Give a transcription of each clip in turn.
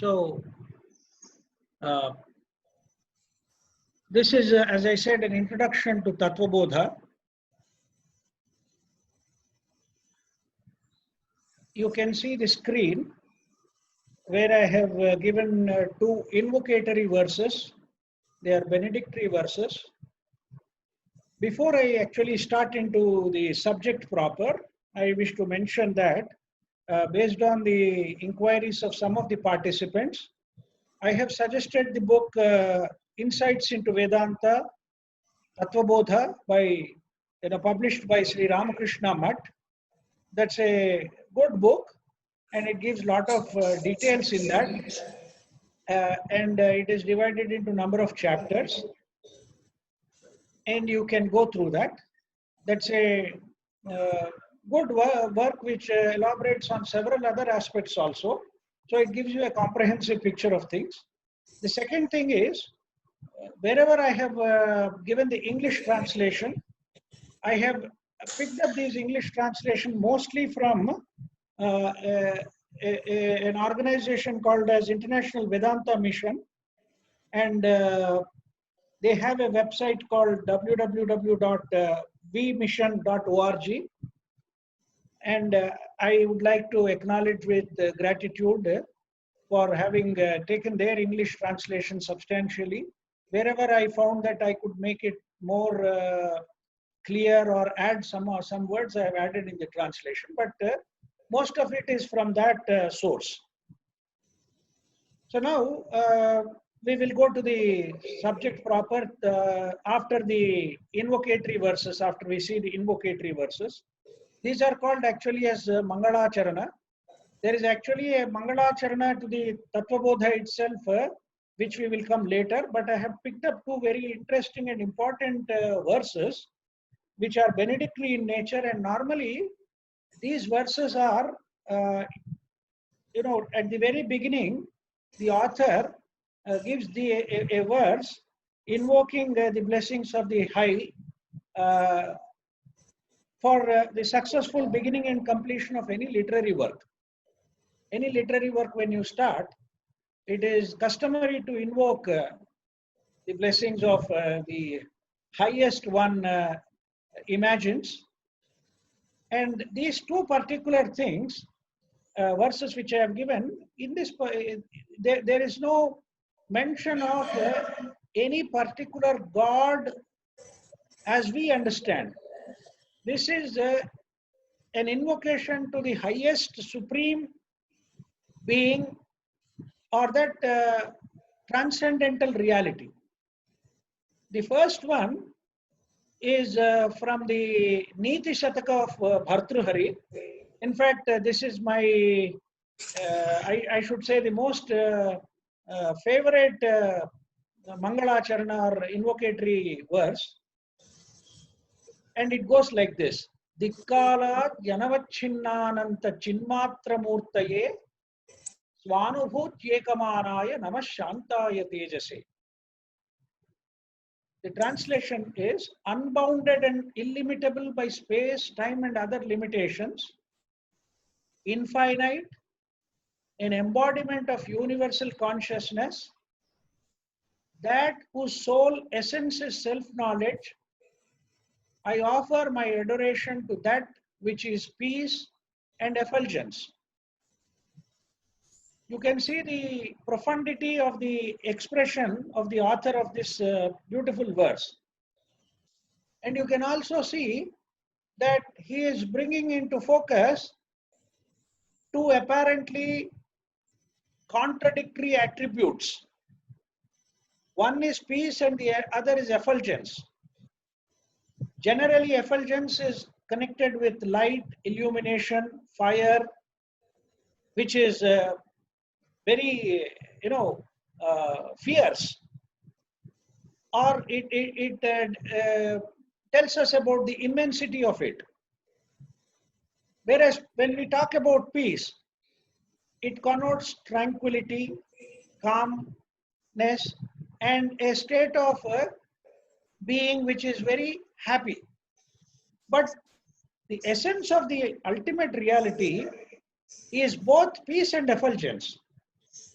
So this is, as I said, an introduction to Tattvabodha. You can see the screen where I have given two invocatory verses. They are benedictory verses. Before I actually start into the subject proper, I wish to mention that based on the inquiries of some of the participants, I have suggested the book Insights into Vedanta, Tattvabodha, published by Sri Ramakrishna Mutt. That's a good book, and it gives a lot of details in that. It is divided into a number of chapters, and you can go through that. That's a good work which elaborates on several other aspects also. So it gives you a comprehensive picture of things. The second thing is, wherever I have given the English translation, I have picked up these English translation mostly from an organization called as International Vedanta Mission, and they have a website called www.vmission.org, and I would like to acknowledge with gratitude for having taken their English translation substantially. Wherever I found that I could make it more clear or add some words, I have added in the translation, but most of it is from that source. So now we will go to the subject proper after the invocatory verses, after we see the invocatory verses. These are called actually as Mangalacharana. There is actually a Mangalacharana to the Tattvabodha itself, which we will come later, but I have picked up two very interesting and important verses which are benedictory in nature, and normally these verses are, at the very beginning, the author gives a verse invoking the blessings of the high for the successful beginning and completion of any literary work. Any literary work, when you start, it is customary to invoke the blessings of the highest one imagines. And these two particular things, verses which I have given, in this, there is no mention of any particular God as we understand. This is an invocation to the highest supreme being, or that transcendental reality. The first one is from the Niti Shataka of Bhartrihari. In fact, this is my, I should say, the most favorite Mangalacharana or invocatory verse. And it goes like this: Dikkala Janavacchinnananta Chinmatra Murtaye Swanubhutyekamānāya Namah Shantaya Tejase. The translation is: unbounded and illimitable by space, time, and other limitations, infinite, an embodiment of universal consciousness, that whose sole essence is self-knowledge, I offer my adoration to that which is peace and effulgence. You can see the profundity of the expression of the author of this beautiful verse. And you can also see that he is bringing into focus two apparently contradictory attributes. One is peace and the other is effulgence. Generally, effulgence is connected with light, illumination, fire, which is very, fierce, or it tells us about the immensity of it. Whereas when we talk about peace, it connotes tranquility, calmness, and a state of being which is very happy. But the essence of the ultimate reality is both peace and effulgence.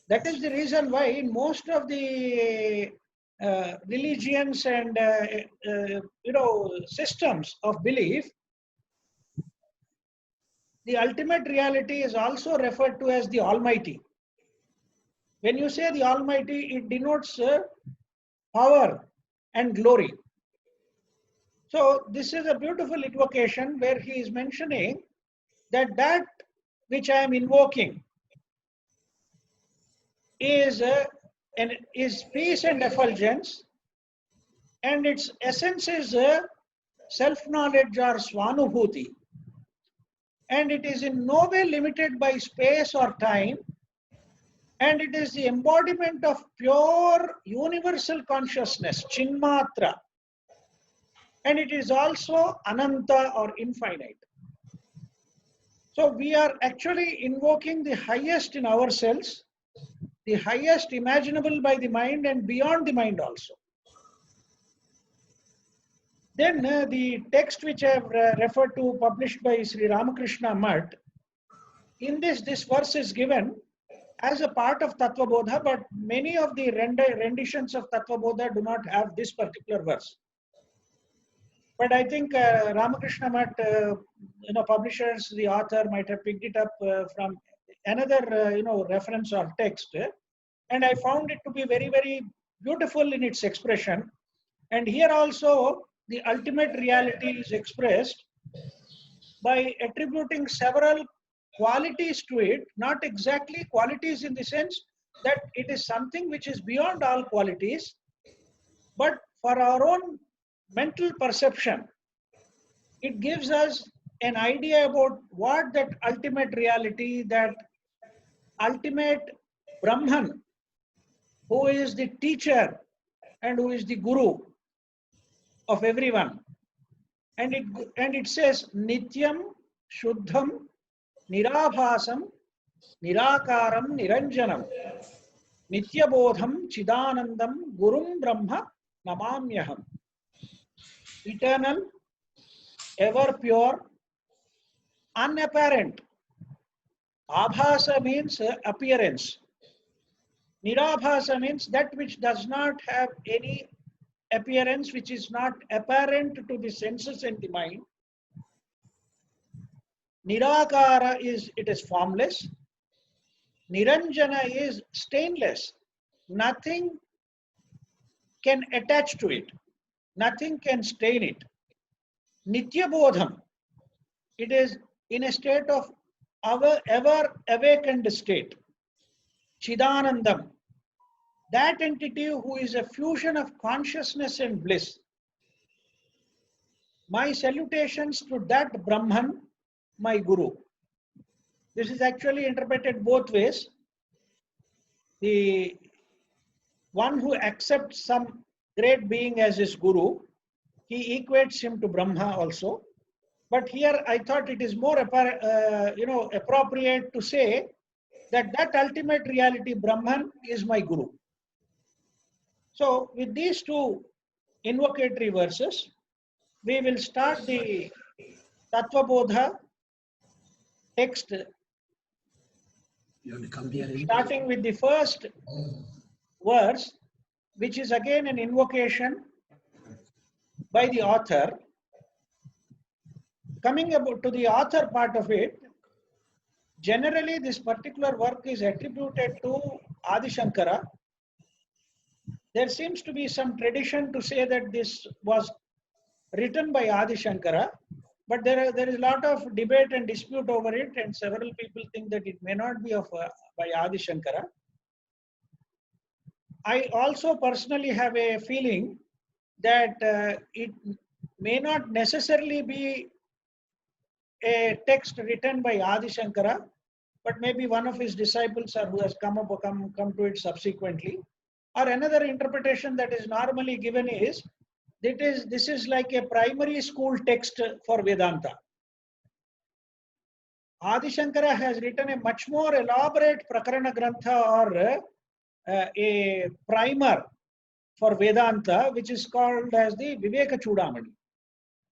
That is the reason why in most of the religions and systems of belief, the ultimate reality is also referred to as the Almighty. When you say the Almighty, it denotes power and glory. So this is a beautiful invocation where he is mentioning that which I am invoking is peace and effulgence, and its essence is self-knowledge or swanubhuti, and it is in no way limited by space or time, and it is the embodiment of pure universal consciousness, chinmatra, and it is also ananta or infinite. So we are actually invoking the highest in ourselves, the highest imaginable by the mind and beyond the mind also. Then the text which I have referred to, published by Sri Ramakrishna Math, in this verse is given as a part of Tattva Bodha, but many of the renditions of Tattva Bodha do not have this particular verse. But I think Ramakrishna Math, publishers, the author might have picked it up from another, reference or text, and I found it to be very, very beautiful in its expression. And here also, the ultimate reality is expressed by attributing several qualities to it, not exactly qualities in the sense that it is something which is beyond all qualities, but for our own mental perception, it gives us an idea about what that ultimate reality, that ultimate Brahman, who is the teacher and who is the guru of everyone. And it says Nityam, Shuddham, Nirabhasam, Nirakaram, Niranjanam, Nityabodham, Chidanandam, Gurum Brahma, Namamyaham. Eternal, ever pure, unapparent. Abhasa means appearance. Nirabhasa means that which does not have any appearance, which is not apparent to the senses and the mind. Nirakara it is formless. Niranjana is stainless. Nothing can attach to it. Nothing can stain it. Nityabodham, it is in a state of our ever awakened state. Chidanandam, that entity who is a fusion of consciousness and bliss. My salutations to that Brahman, my Guru. This is actually interpreted both ways. The one who accepts some great being as his Guru, he equates him to Brahma also. But here I thought it is more appropriate to say that ultimate reality, Brahman, is my Guru. So with these two invocatory verses, we will start the Tattva Bodha text, starting with the first verse, which is again an invocation by the author. Coming about to the author part of it, generally this particular work is attributed to Adi Shankara. There seems to be some tradition to say that this was written by Adi Shankara, but there is a lot of debate and dispute over it, and several people think that it may not be by Adi Shankara. I also personally have a feeling that it may not necessarily be a text written by Adi Shankara, but maybe one of his disciples or who has come to it subsequently. Or another interpretation that is normally given is this is like a primary school text for Vedanta. Adi Shankara has written a much more elaborate Prakarana Grantha, or a primer for Vedanta, which is called as the Viveka Chudamani.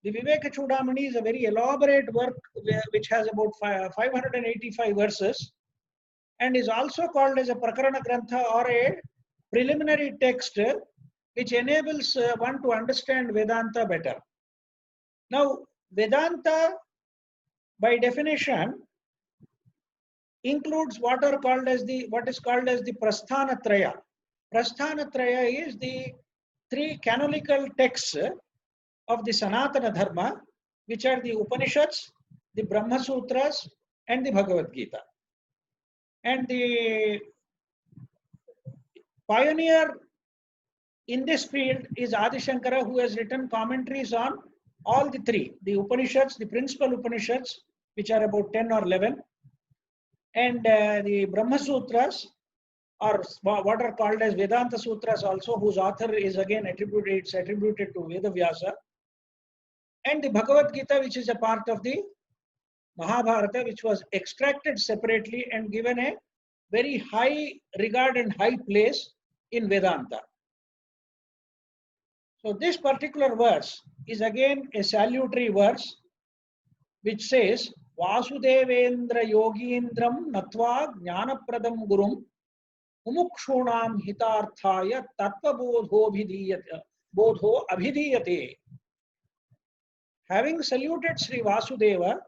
The Viveka Chudamani is a very elaborate work which has about 585 verses, and is also called as a Prakarana Grantha or a preliminary text which enables one to understand Vedanta better. Now, Vedanta, by definition, includes what is called as the Prasthanatraya. Prasthanatraya is the three canonical texts of the Sanatana Dharma, which are the Upanishads, the Brahma Sutras, and the Bhagavad Gita. And the pioneer in this field is Adi Shankara, who has written commentaries on all the three, the Upanishads, the principal Upanishads, which are about 10 or 11, and the Brahma Sutras, or what are called as Vedanta Sutras also, whose author is again attributed to Veda Vyasa, and the Bhagavad Gita, which is a part of the Mahabharata, which was extracted separately and given a very high regard and high place in Vedanta. So this particular verse is again a salutary verse which says, Vasudevendra Yogindram Natva Jnanapradam Gurum Mumukshunam Hitarthaya Tattva Bodho Abhidiyate. Having saluted Sri Vasudeva,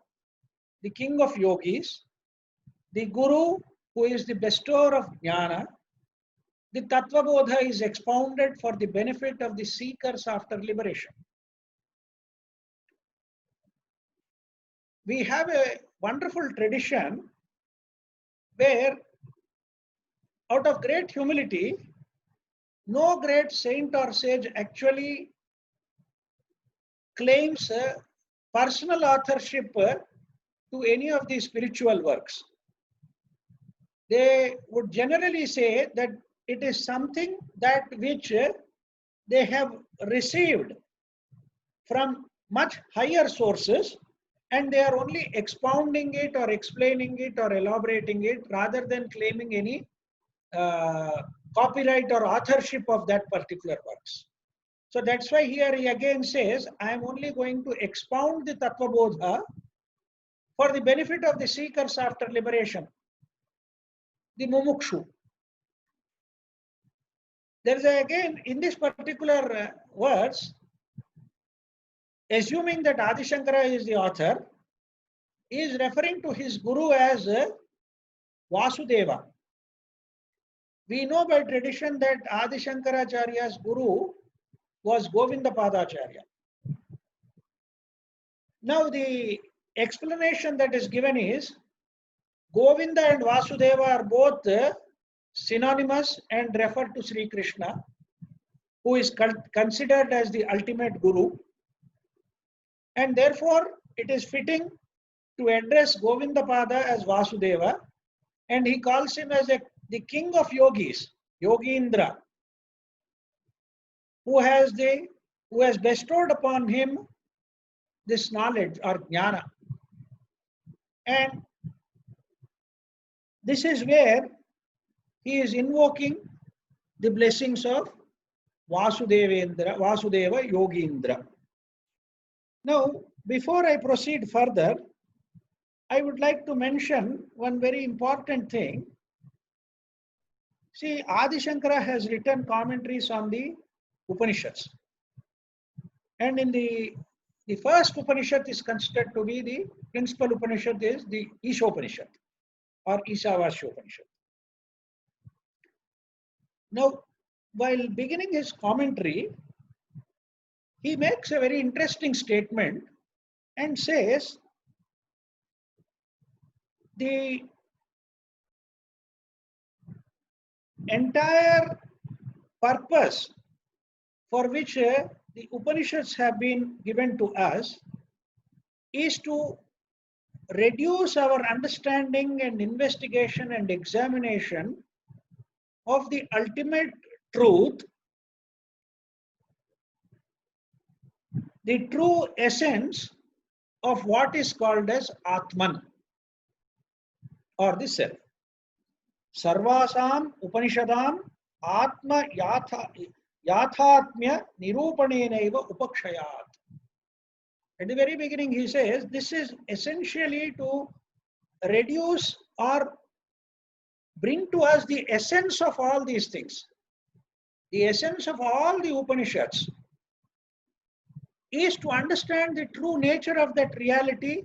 the king of yogis, the Guru, who is the bestower of Jnana, the Tattva Bodha is expounded for the benefit of the seekers after liberation. We have a wonderful tradition where, out of great humility, no great saint or sage actually claims personal authorship to any of the spiritual works. They would generally say that it is something that which they have received from much higher sources, and they are only expounding it or explaining it or elaborating it rather than claiming any copyright or authorship of that particular works. So that's why here he again says, I am only going to expound the Tattva Bodha for the benefit of the seekers after liberation, the Mumukshu. There is again, in this particular verse, assuming that Adi Shankara is the author, he is referring to his guru as Vasudeva. We know by tradition that Adi Shankaracharya's guru was Govinda Padacharya. Now the explanation that is given is Govinda and Vasudeva are both synonymous and refer to Sri Krishna, who is considered as the ultimate guru, and therefore it is fitting to address Govinda Pada as Vasudeva, and he calls him as the king of yogis, Yogindra, who has bestowed upon him this knowledge or jnana. And this is where he is invoking the blessings of Vasudeva Yogindra. Now, before I proceed further, I would like to mention one very important thing. See, Adi Shankara has written commentaries on the Upanishads. And in the first Upanishad is considered to be the principal Upanishad is the Ishopanishad or Isavasya Upanishad. Now, while beginning his commentary, he makes a very interesting statement and says the entire purpose for which the Upanishads have been given to us is to reduce our understanding and investigation and examination of the ultimate truth, the true essence of what is called as Atman or the self. Sarvasam Upanishadam Atma Yathatmya Nirupanenaiva Upakshayat. At the very beginning he says this is essentially to reduce or bring to us the essence of all these things. The essence of all the Upanishads is to understand the true nature of that reality,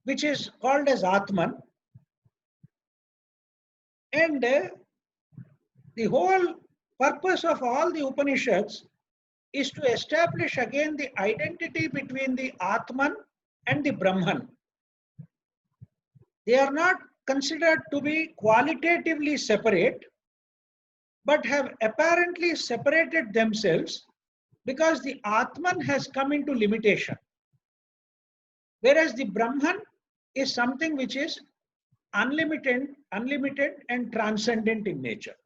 which is called as Atman. And the whole purpose of all the Upanishads is to establish again the identity between the Atman and the Brahman. They are not considered to be qualitatively separate, but have apparently separated themselves because the Atman has come into limitation. Whereas the Brahman is something which is unlimited and transcendent in nature.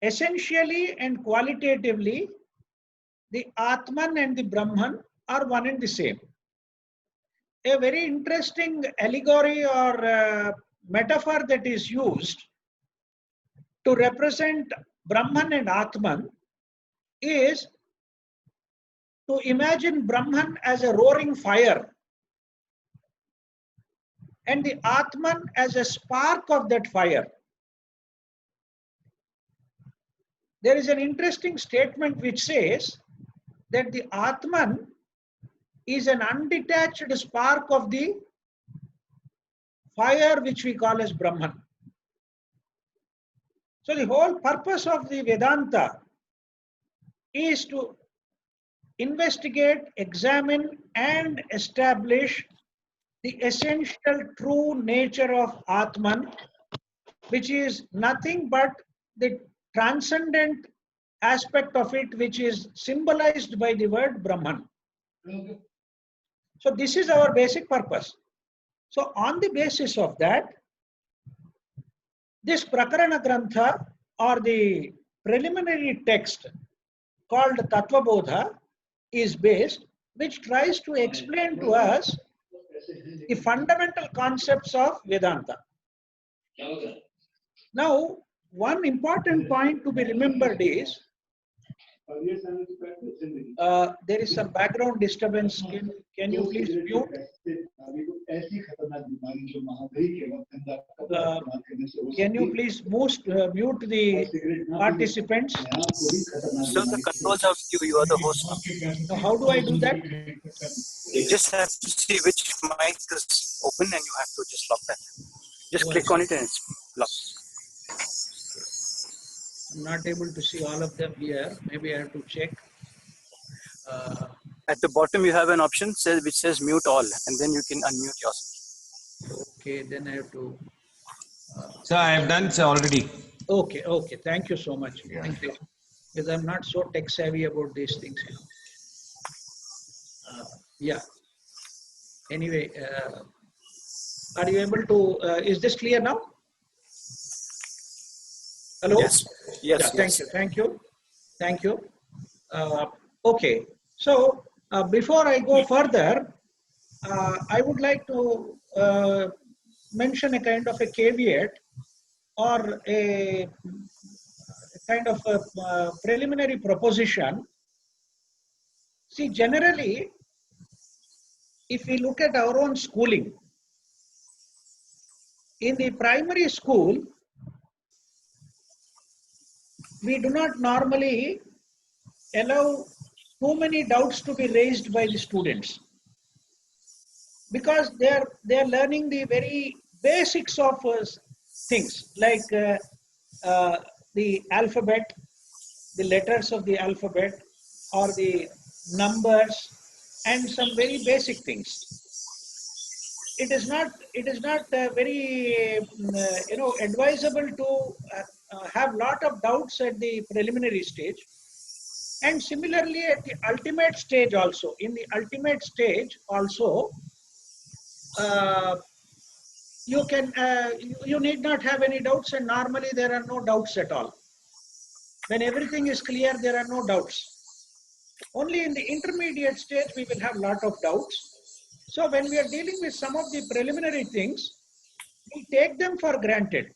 Essentially and qualitatively, the Atman and the Brahman are one and the same. A very interesting allegory or metaphor that is used to represent Brahman and Atman is to imagine Brahman as a roaring fire and the Atman as a spark of that fire. There is an interesting statement which says that the Atman is an undetached spark of the fire which we call as Brahman. So the whole purpose of the Vedanta is to investigate, examine and establish the essential true nature of Atman, which is nothing but the transcendent aspect of it, which is symbolized by the word Brahman. So this is our basic purpose. So on the basis of that, this Prakarana Grantha or the preliminary text called Tattva Bodha is based, which tries to explain to us the fundamental concepts of Vedanta. Now, one important point to be remembered is there is some background disturbance. Can you please mute? Can you please mute the participants? So the controls of you are the host. Now, how do I do that? You just have to see which mic is open and you have to just lock that. Just click on it and it's locked. I'm not able to see all of them here. Maybe I have to check. At the bottom you have an option which says mute all, and then you can unmute yourself. Okay, then I have to. So I have done so already. Okay, okay. Thank you so much. Yeah. Thank you. Because I'm not so tech savvy about these things. Yeah. Anyway, are you able to? Is this clear now? Hello? Yes. Yes. Yeah, thank you. Thank you. Thank you. Okay. So before I go further, I would like to mention a kind of a caveat or a kind of a preliminary proposition. See, generally, if we look at our own schooling, in the primary school, we do not normally allow too many doubts to be raised by the students, because they are learning the very basics of things like the alphabet, the letters of the alphabet, or the numbers, and some very basic things. It is not very advisable to have lot of doubts at the preliminary stage. And similarly, at the ultimate stage also, in the ultimate stage also, you can you need not have any doubts, and normally there are no doubts at all. When everything is clear, there are no doubts. Only in the intermediate stage we will have lot of doubts. So when we are dealing with some of the preliminary things, we take them for granted.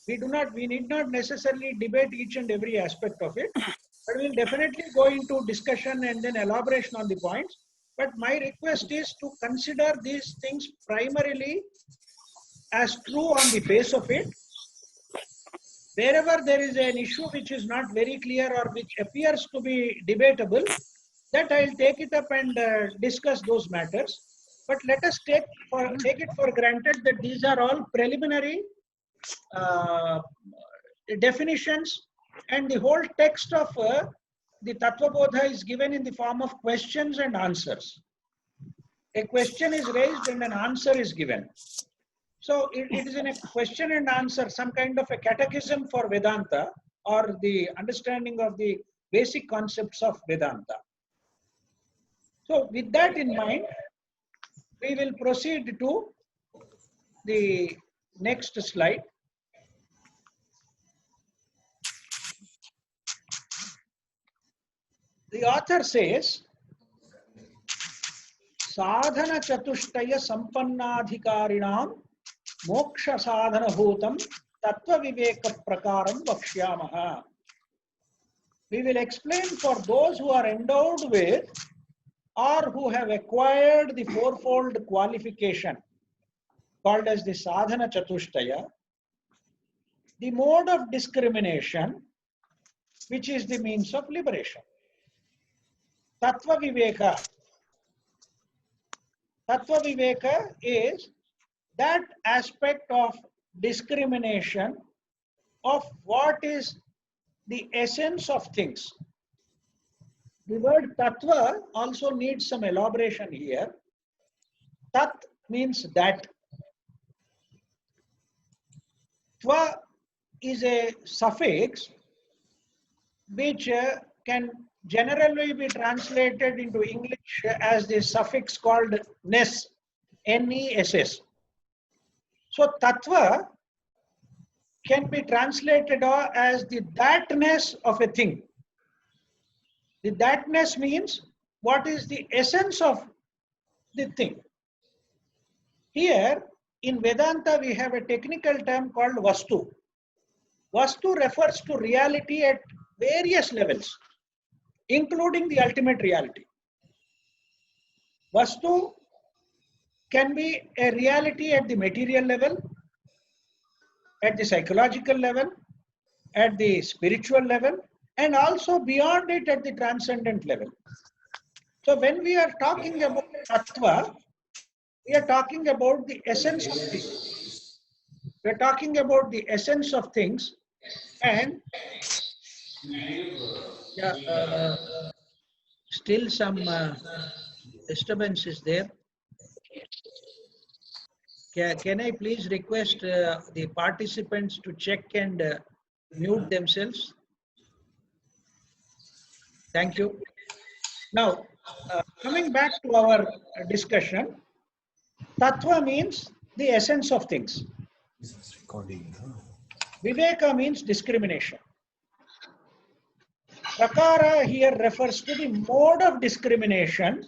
We need not necessarily debate each and every aspect of it, but we'll definitely go into discussion and then elaboration on the points. But my request is to consider these things primarily as true on the face of it. Wherever there is an issue which is not very clear or which appears to be debatable, that I'll take it up and discuss those matters. But let us take it for granted that these are all preliminary definitions, and the whole text of the Tattva Bodha is given in the form of questions and answers. A question is raised and an answer is given. So it is in a question and answer, some kind of a catechism for Vedanta, or the understanding of the basic concepts of Vedanta. So with that in mind, we will proceed to the next slide. The author says, Sadhana chatushtaya sampannadhikarinam moksha sadhana bhutam tattva viveka prakaram vakshyamaha. We will explain for those who are endowed with or who have acquired the fourfold qualification called as the sadhana chatushtaya, the mode of discrimination which is the means of liberation. Tattva viveka. Tattva viveka is that aspect of discrimination of what is the essence of things. The word tattva also needs some elaboration here. Tat means that. Tva is a suffix which can generally be translated into English as the suffix called ness, N-E-S-S. So tattva can be translated as the thatness of a thing. The thatness means what is the essence of the thing. Here in Vedanta we have a technical term called Vastu. Vastu refers to reality at various levels, including the ultimate reality. Vastu can be a reality at the material level, at the psychological level, at the spiritual level, and also beyond it at the transcendent level. So when we are talking about tattva, we are talking about the essence of things. We are talking about the essence of things, and still some disturbance is there. Can I please request the participants to check and mute themselves? Thank you. Now, coming back to our discussion, tattva means the essence of things. Viveka means discrimination. Prakara here refers to the mode of discrimination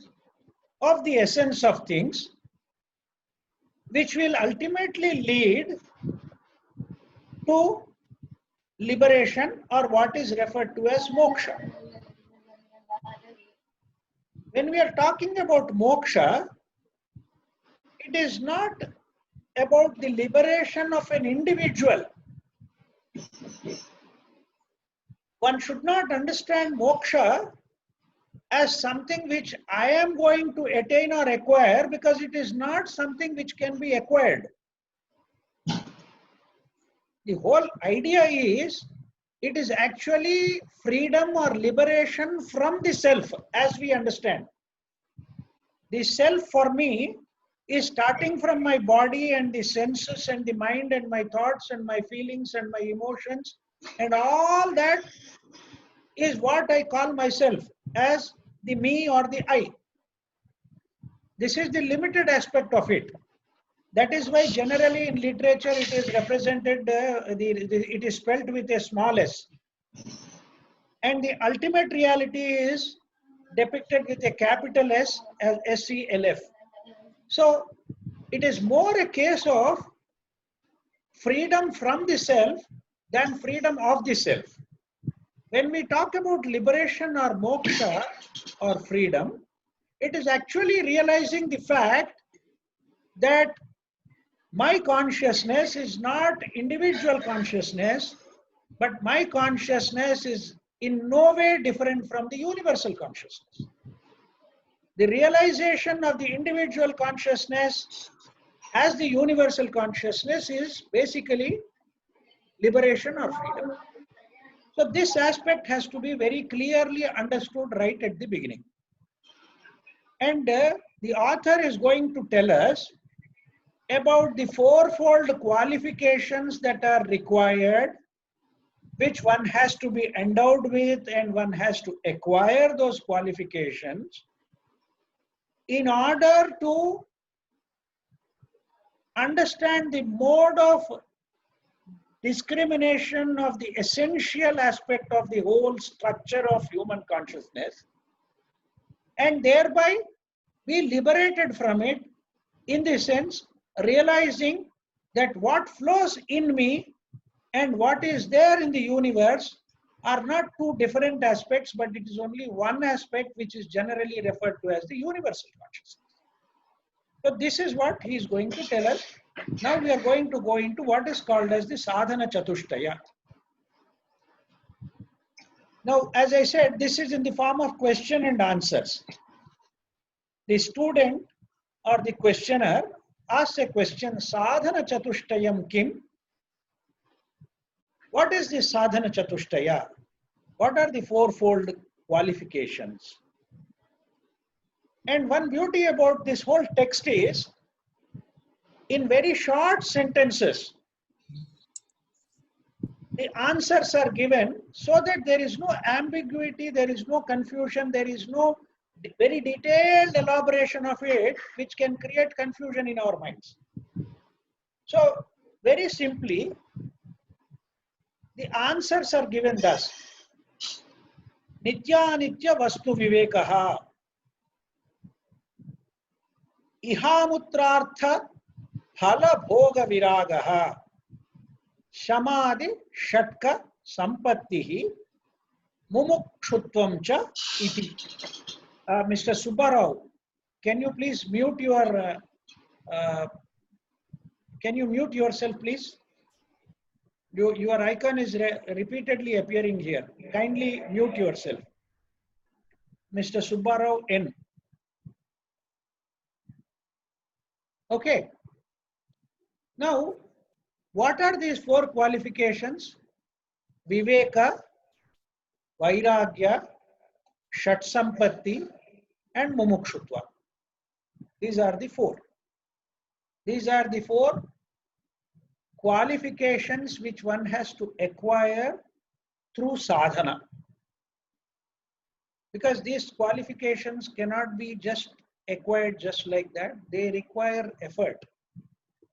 of the essence of things, which will ultimately lead to liberation, or what is referred to as moksha. When we are talking about moksha, it is not about the liberation of an individual. One should not understand moksha as something which I am going to attain or acquire, because it is not something which can be acquired. The whole idea is, it is actually freedom or liberation from the self, as we understand. The self for me is starting from my body and the senses and the mind and my thoughts and my feelings and my emotions, and all that is what I call myself as the me or the I. This is the limited aspect of it. That is why generally in literature it is represented, it is spelled with a small s. And the ultimate reality is depicted with a capital S, as S-E-L-F. So it is more a case of freedom from the self than freedom of the self. When we talk about liberation or moksha or freedom, it is actually realizing the fact that my consciousness is not individual consciousness, but my consciousness is in no way different from the universal consciousness. The realization of the individual consciousness as the universal consciousness is basically liberation or freedom. So this aspect has to be very clearly understood right at the beginning. And the author is going to tell us about the fourfold qualifications that are required, which one has to be endowed with, and one has to acquire those qualifications in order to understand the mode of discrimination of the essential aspect of the whole structure of human consciousness, and thereby be liberated from it, in the sense realizing that what flows in me and what is there in the universe are not two different aspects, but it is only one aspect which is generally referred to as the universal consciousness. So this is what he is going to tell us. Now we are going to go into what is called as the sadhana chatushtaya. Now, as I said, this is in the form of question and answers. The student or the questioner asks a question, sadhana chatushtayam kim? What is the sadhana chatushtaya? What are the fourfold qualifications? And one beauty about this whole text is, in very short sentences, the answers are given so that there is no ambiguity, there is no confusion, there is no very detailed elaboration of it, which can create confusion in our minds. So, very simply, the answers are given thus. Nitya Nitya Vastu Vivekaha Ihamutrartha Phala Bhoga Viragaha Shamadhi Shatka Sampattihi Mumukshutvam Cha Iti. Mr. Subbarao, can you please mute your, can you mute yourself, please? Your icon is repeatedly appearing here. Kindly mute yourself. Mr. Subbarao N. Okay. Now, what are these four qualifications? Viveka, Vairagya, Shatsampatti, and Mumukshutva. These are the four. These are the four qualifications which one has to acquire through sadhana. Because these qualifications cannot be just acquired just like that. They require effort.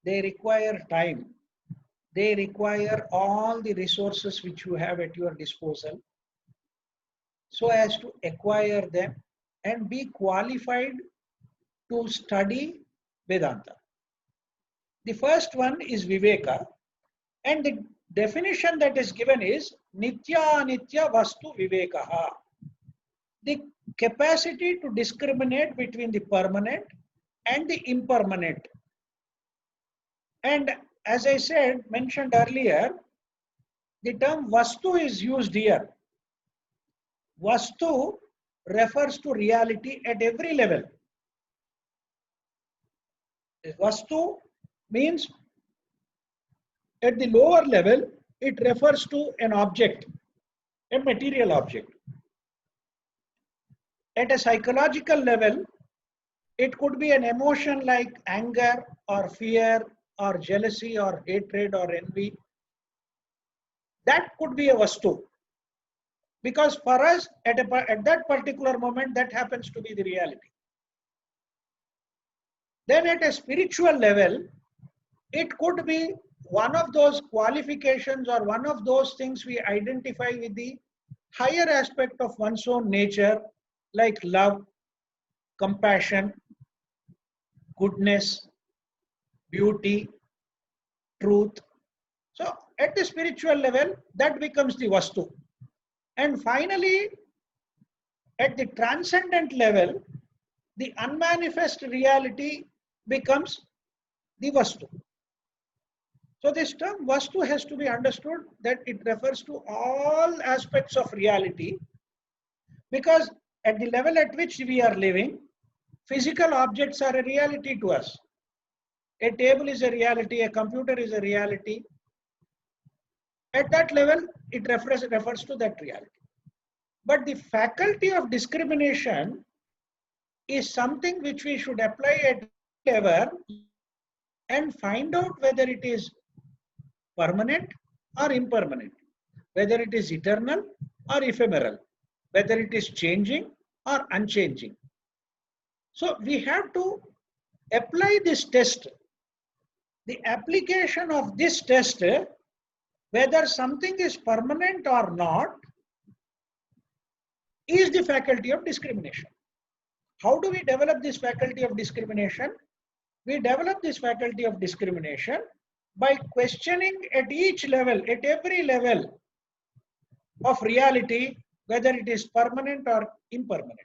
They require time. They require all the resources which you have at your disposal, so as to acquire them and be qualified to study Vedanta. The first one is Viveka, and the definition that is given is Nitya Nitya Vastu Vivekaha. The capacity to discriminate between the permanent and the impermanent. And as I said, mentioned earlier, the term Vastu is used here. Vastu refers to reality at every level. Vastu means at the lower level, it refers to an object, a material object. At a psychological level, it could be an emotion like anger or fear or jealousy or hatred or envy. That could be a Vastu. Because for us, at that particular moment, that happens to be the reality. Then at a spiritual level, it could be one of those qualifications or one of those things we identify with the higher aspect of one's own nature, like love, compassion, goodness, beauty, truth. So at the spiritual level, that becomes the Vastu. And finally, at the transcendent level, the unmanifest reality becomes the Vastu. So this term Vastu has to be understood that it refers to all aspects of reality, because at the level at which we are living, physical objects are a reality to us. A table is a reality, a computer is a reality. At that level, it refers to that reality. But the faculty of discrimination is something which we should apply at level and find out whether it is permanent or impermanent, whether it is eternal or ephemeral, whether it is changing or unchanging. So we have to apply this test. The application of this test, whether something is permanent or not, is the faculty of discrimination. How do we develop this faculty of discrimination? We develop this faculty of discrimination by questioning at each level, at every level of reality, whether it is permanent or impermanent.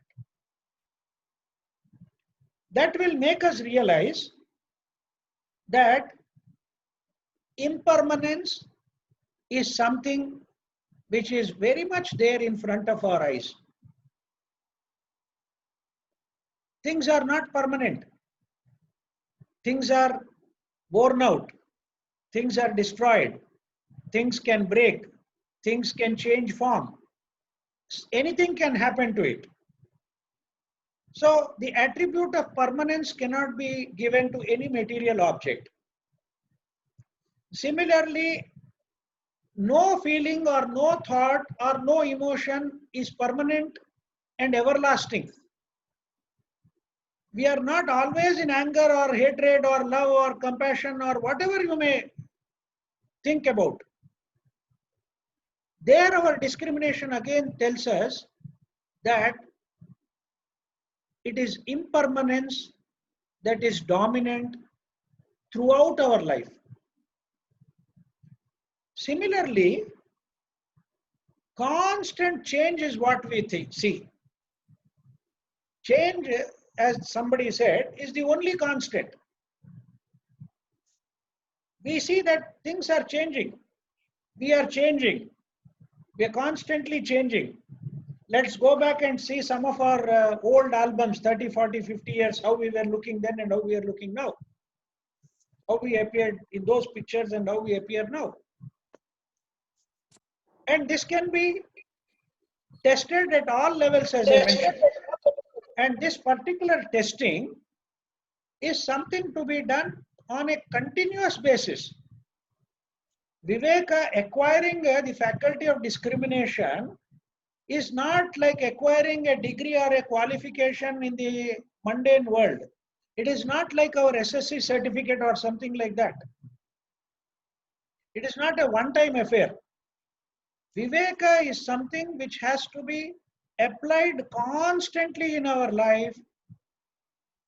That will make us realize that impermanence is something which is very much there in front of our eyes. Things are not permanent. Things are worn out. Things are destroyed. Things can break. Things can change form. Anything can happen to it. So the attribute of permanence cannot be given to any material object. Similarly, no feeling or no thought or no emotion is permanent and everlasting. We are not always in anger or hatred or love or compassion or whatever you may think about. There our discrimination again tells us that it is impermanence that is dominant throughout our life. Similarly, constant change is what we see. Change, as somebody said, is the only constant. We see that things are changing. We are changing. We are constantly changing. Let's go back and see some of our old albums, 30, 40, 50 years, how we were looking then and how we are looking now. How we appeared in those pictures and how we appear now. And this can be tested at all levels, as I mentioned. And this particular testing is something to be done on a continuous basis. Viveka, acquiring the faculty of discrimination, is not like acquiring a degree or a qualification in the mundane world. It is not like our SSC certificate or something like that. It is not a one-time affair. Viveka is something which has to be applied constantly in our life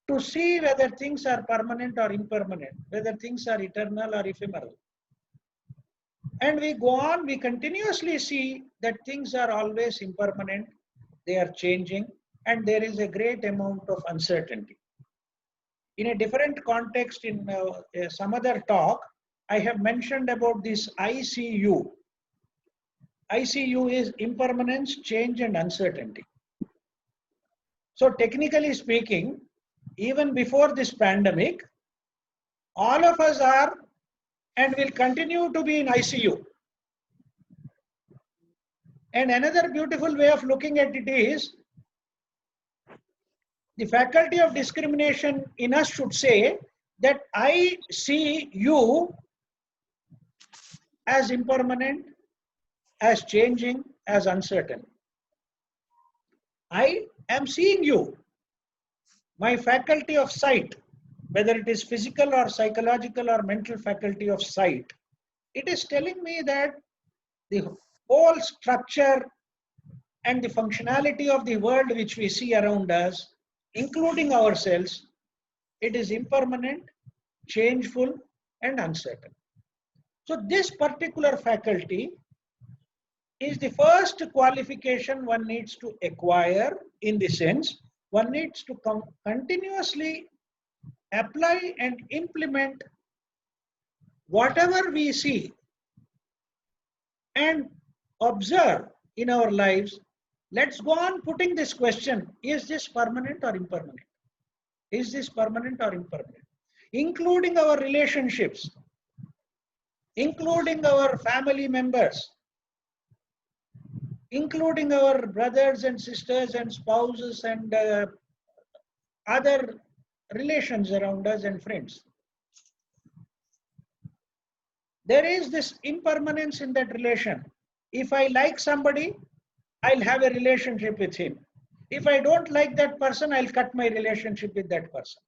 to see whether things are permanent or impermanent, whether things are eternal or ephemeral. And we go on, we continuously see that things are always impermanent, they are changing, and there is a great amount of uncertainty. In a different context, in some other talk, I have mentioned about this ICU. ICU is impermanence, change, and uncertainty. So technically speaking, even before this pandemic, all of us are and will continue to be in ICU. And another beautiful way of looking at it is, the faculty of discrimination in us should say that I see you as impermanent, as changing, as uncertain. I am seeing you. My faculty of sight, whether it is physical or psychological or mental faculty of sight, it is telling me that the whole structure and the functionality of the world which we see around us, including ourselves, it is impermanent, changeful, and uncertain. So this particular faculty is the first qualification one needs to acquire, in the sense one needs to continuously apply and implement whatever we see and observe in our lives, let's go on putting this question, is this permanent or impermanent? Is this permanent or impermanent? Including our relationships, including our family members, including our brothers and sisters and spouses and other relations around us and friends. There is this impermanence in that relation. If I like somebody, I'll have a relationship with him. If I don't like that person, I'll cut my relationship with that person.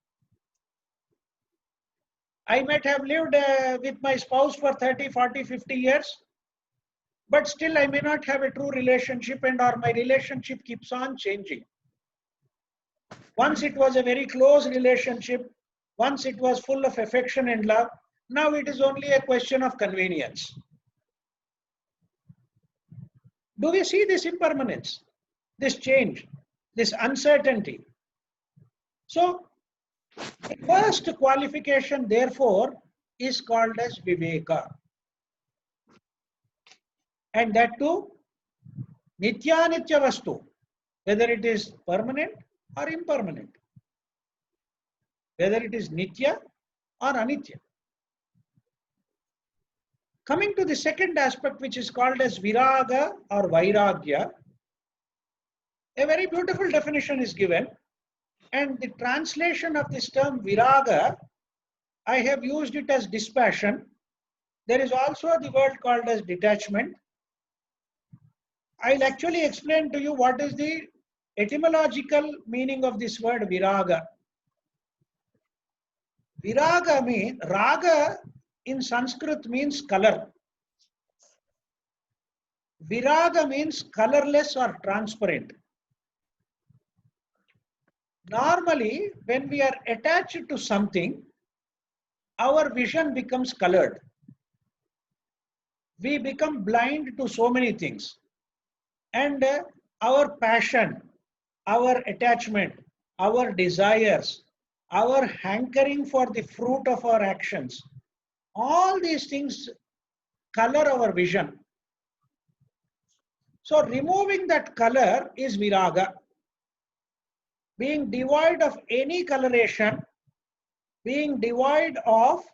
I might have lived with my spouse for 30, 40, 50 years, but still I may not have a true relationship, and or my relationship keeps on changing. Once it was a very close relationship, once it was full of affection and love, now it is only a question of convenience. Do we see this impermanence, this change, this uncertainty? So, the first qualification, therefore, is called as viveka. And that too, nitya nitya vastu, whether it is permanent or impermanent, whether it is nitya or anitya. Coming to the second aspect, which is called as viraga or vairagya, a very beautiful definition is given, and the translation of this term viraga, I have used it as dispassion. There is also the word called as detachment. I'll actually explain to you what is the etymological meaning of this word viraga. Viraga means, raga in Sanskrit means color. Viraga means colorless or transparent. Normally, when we are attached to something, our vision becomes colored. We become blind to so many things. And our passion, our attachment, our desires, our hankering for the fruit of our actions, all these things color our vision. So removing that color is viraga. Being devoid of any coloration, being devoid of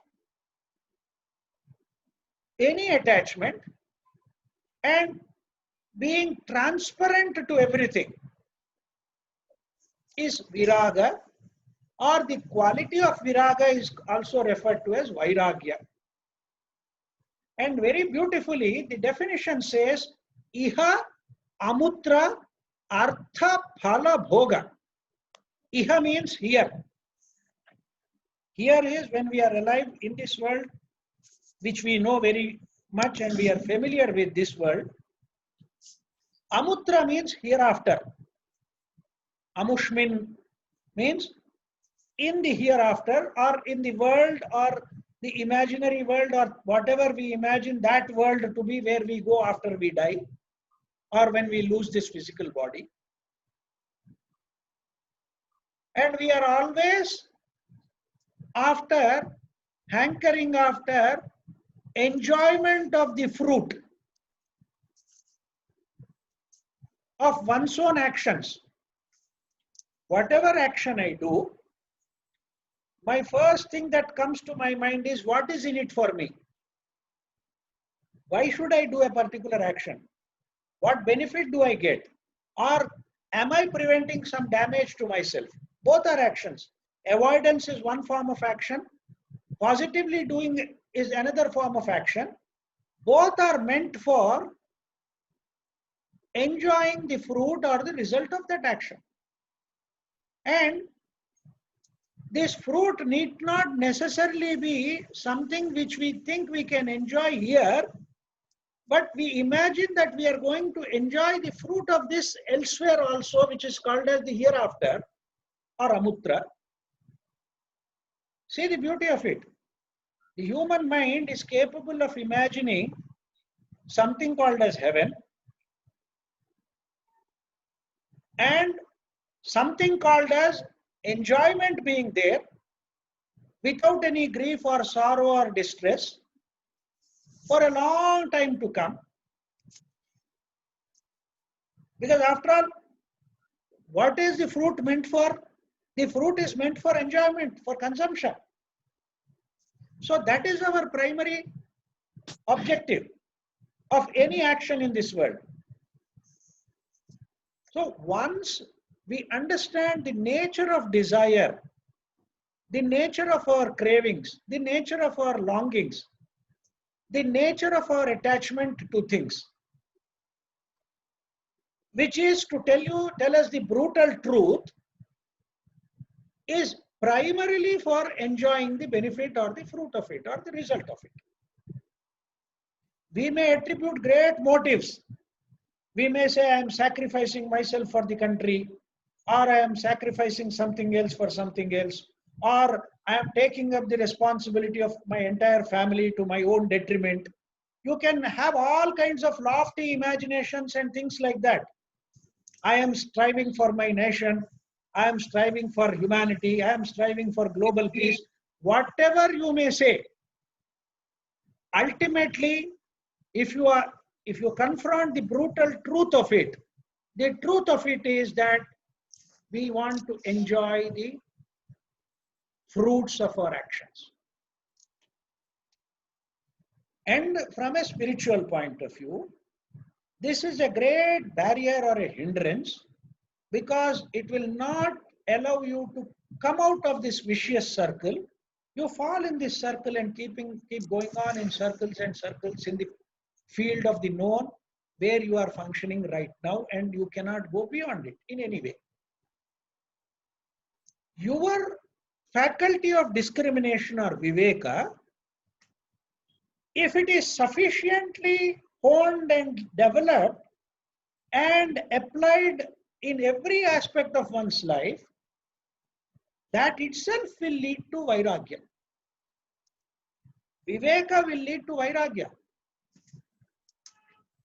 any attachment, and being transparent to everything is viraga, or the quality of viraga is also referred to as vairagya. And very beautifully, the definition says, iha amutra artha phala bhoga. Iha means here. Here is when we are alive in this world, which we know very much and we are familiar with this world. Amutra means hereafter. Amushmin means in the hereafter, or in the world, or the imaginary world, or whatever we imagine that world to be, where we go after we die or when we lose this physical body. And we are always hankering after enjoyment of the fruit of one's own actions. Whatever action I do, my first thing that comes to my mind is, what is in it for me? Why should I do a particular action? What benefit do I get? Or am I preventing some damage to myself? Both are actions. Avoidance is one form of action. Positively doing is another form of action. Both are meant for enjoying the fruit or the result of that action. And this fruit need not necessarily be something which we think we can enjoy here, but we imagine that we are going to enjoy the fruit of this elsewhere also, which is called as the hereafter or amutra. See the beauty of it. The human mind is capable of imagining something called as heaven and something called as enjoyment being there without any grief or sorrow or distress. for a long time to come. Because after all, what is the fruit meant for? The fruit is meant for enjoyment, for consumption. So that is our primary objective of any action in this world. So once we understand the nature of desire, the nature of our cravings, the nature of our longings, the nature of our attachment to things, which is to tell us the brutal truth, is primarily for enjoying the benefit or the fruit of it or the result of it. We may attribute great motives. We may say, I am sacrificing myself for the country, or I am sacrificing something else for something else, or I am taking up the responsibility of my entire family to my own detriment. You can have all kinds of lofty imaginations and things like that. I am striving for my nation. I am striving for humanity. I am striving for global peace. Whatever you may say, ultimately, if you confront the brutal truth of it, the truth of it is that we want to enjoy the fruits of our actions. And from a spiritual point of view, this is a great barrier or a hindrance, because it will not allow you to come out of this vicious circle. You fall in this circle and keep going on in circles and circles in the field of the known, where you are functioning right now, and you cannot go beyond it in any way. Your faculty of discrimination or viveka, if it is sufficiently honed and developed and applied in every aspect of one's life, that itself will lead to vairagya. Viveka will lead to vairagya.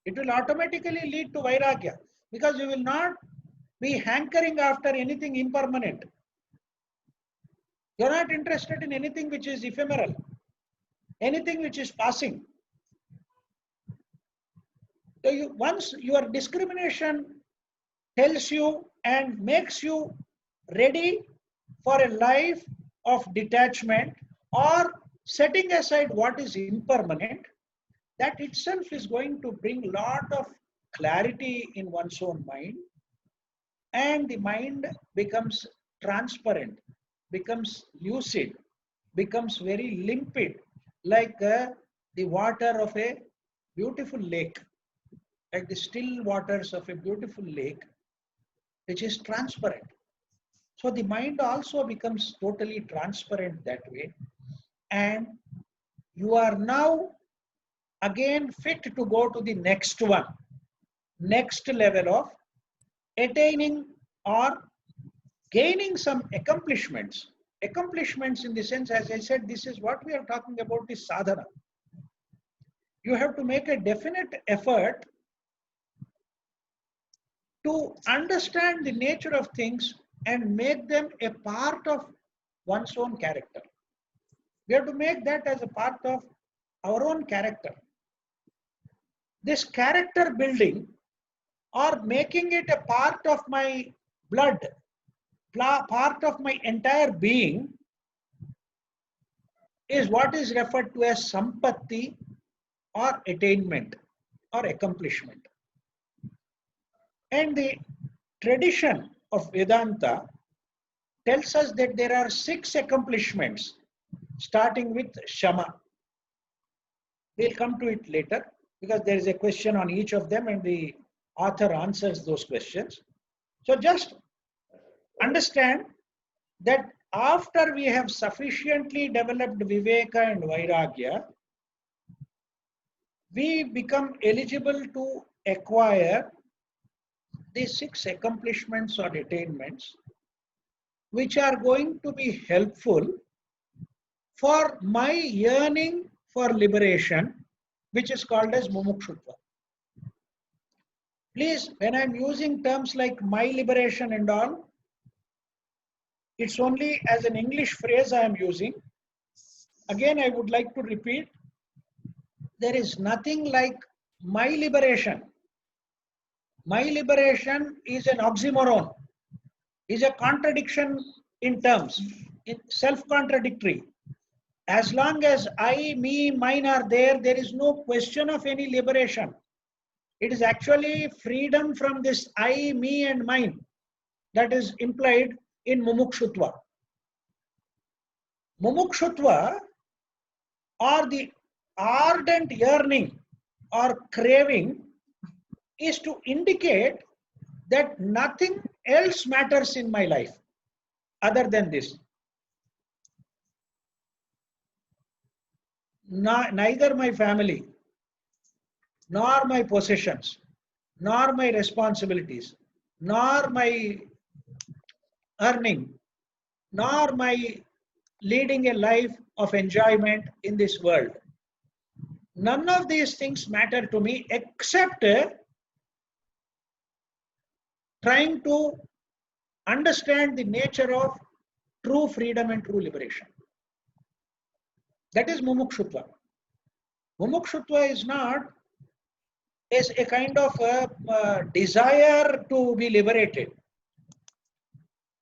It will automatically lead to vairagya, because you will not be hankering after anything impermanent. You are not interested in anything which is ephemeral, anything which is passing. So once your discrimination tells you and makes you ready for a life of detachment or setting aside what is impermanent, that itself is going to bring a lot of clarity in one's own mind, and the mind becomes transparent, becomes lucid, becomes very limpid, like the water of a beautiful lake, like the still waters of a beautiful lake, which is transparent. So the mind also becomes totally transparent that way, and you are now again fit to go to the next one, next level of attaining or gaining some accomplishments. Accomplishments in the sense, as I said, this is what we are talking about, is sadhana. You have to make a definite effort to understand the nature of things and make them a part of one's own character. We have to make that as a part of our own character. This character building, or making it a part of my blood, part of my entire being, is what is referred to as sampatti, or attainment or accomplishment. And the tradition of Vedanta tells us that there are 6 accomplishments, starting with Shama. We'll come to it later, because there is a question on each of them and the author answers those questions. So just understand that after we have sufficiently developed Viveka and Vairagya, we become eligible to acquire these 6 accomplishments or attainments, which are going to be helpful for my yearning for liberation, which is called as mumukshutva. Please, when I'm using terms like my liberation and all, it's only as an English phrase I am using. Again, I would like to repeat there is nothing like my liberation. My liberation is an oxymoron, is a contradiction in terms, self-contradictory. As long as I, me, mine are there, there is no question of any liberation. It is actually freedom from this I, me and mine that is implied in mumukshutva. Mumukshutva, or the ardent yearning or craving, is to indicate that nothing else matters in my life other than this. Neither my family, nor my possessions, nor my responsibilities, nor my earning, nor my leading a life of enjoyment in this world. None of these things matter to me except trying to understand the nature of true freedom and true liberation. That is mumukshutva. Mumukshutva is not as a kind of a desire to be liberated.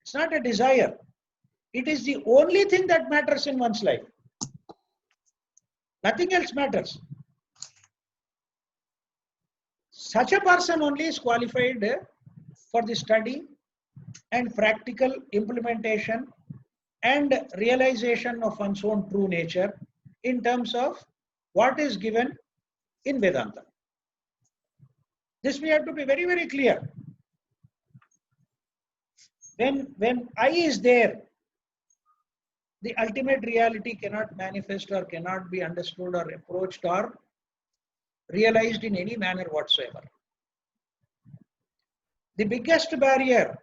It's not a desire. It is the only thing that matters in one's life. Nothing else matters. Such a person only is qualified for the study and practical implementation and realization of one's own true nature in terms of what is given in Vedanta. This we have to be very, very clear. When I is there, the ultimate reality cannot manifest or cannot be understood or approached or realized in any manner whatsoever. The biggest barrier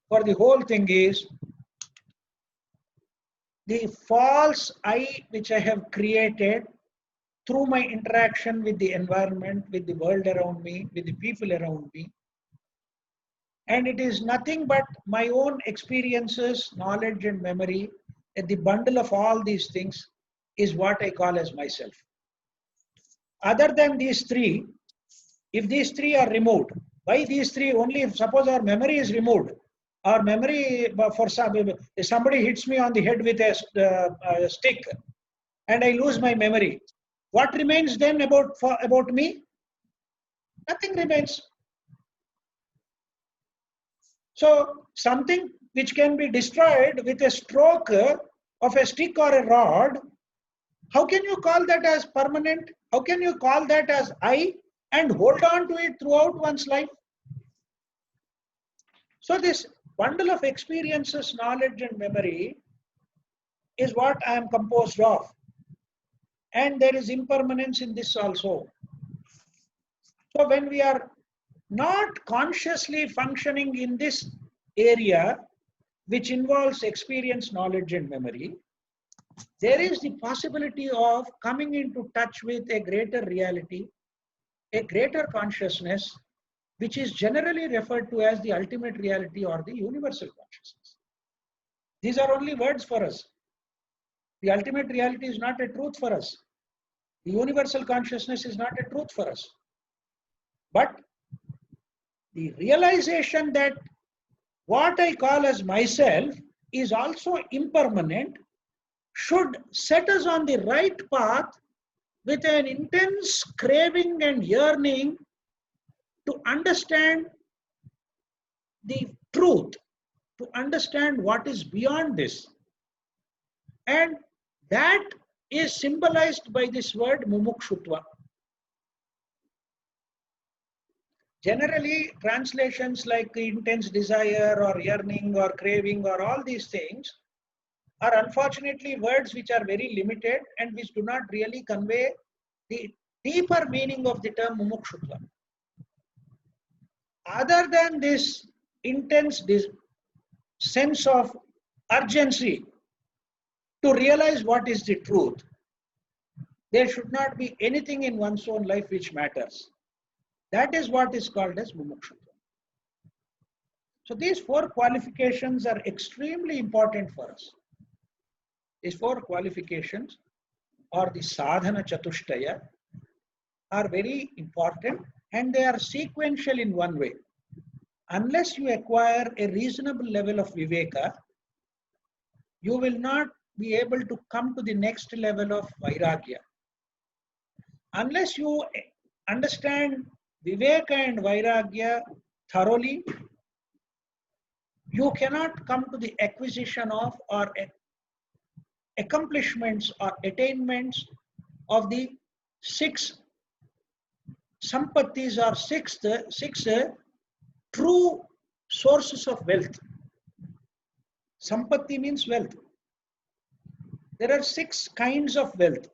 for the whole thing is the false I which I have created through my interaction with the environment, with the world around me, with the people around me. And it is nothing but my own experiences, knowledge and memory, and the bundle of all these things is what I call as myself. Other than these three, if these three are removed, why these three? Only if suppose our memory is removed, our memory for somebody hits me on the head with a stick and I lose my memory. What remains then about me? Nothing remains. So something which can be destroyed with a stroke of a stick or a rod, how can you call that as permanent? How can you call that as I and hold on to it throughout one's life? So this bundle of experiences, knowledge and memory is what I am composed of. And there is impermanence in this also. So when we are not consciously functioning in this area, which involves experience, knowledge and memory, there is the possibility of coming into touch with a greater reality, a greater consciousness, which is generally referred to as the ultimate reality or the universal consciousness. These are only words for us. The ultimate reality is not a truth for us. The universal consciousness is not a truth for us. But the realization that what I call as myself is also impermanent should set us on the right path with an intense craving and yearning to understand the truth, to understand what is beyond this. And that is symbolized by this word mumukshutva. Generally, translations like intense desire or yearning or craving or all these things are unfortunately words which are very limited and which do not really convey the deeper meaning of the term mumukshutva. Other than this intense sense of urgency to realize what is the truth, there should not be anything in one's own life which matters. That is what is called as mumukshutva. So these four qualifications are extremely important for us. These four qualifications or the sadhana chatushtaya are very important, and they are sequential in one way. Unless you acquire a reasonable level of viveka, you will not be able to come to the next level of vairagya. Unless you understand viveka and vairagya thoroughly, you cannot come to the acquisition of or accomplishments or attainments of the six sampattis or six true sources of wealth. Sampatti means wealth. There are 6 kinds of wealth.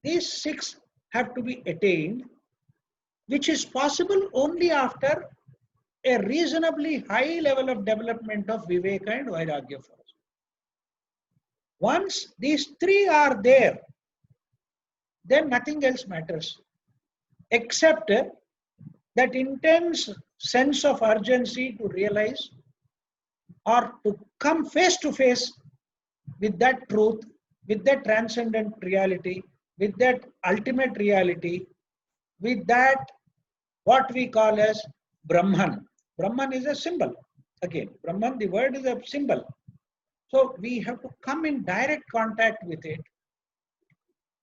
These 6 have to be attained, which is possible only after a reasonably high level of development of viveka and vairagya for us. Once these 3 are there, then nothing else matters, except that intense sense of urgency to realize or to come face to face with that truth, with that transcendent reality, with that ultimate reality, with that what we call as Brahman. Brahman is a symbol. Again, Brahman, the word is a symbol. So we have to come in direct contact with it.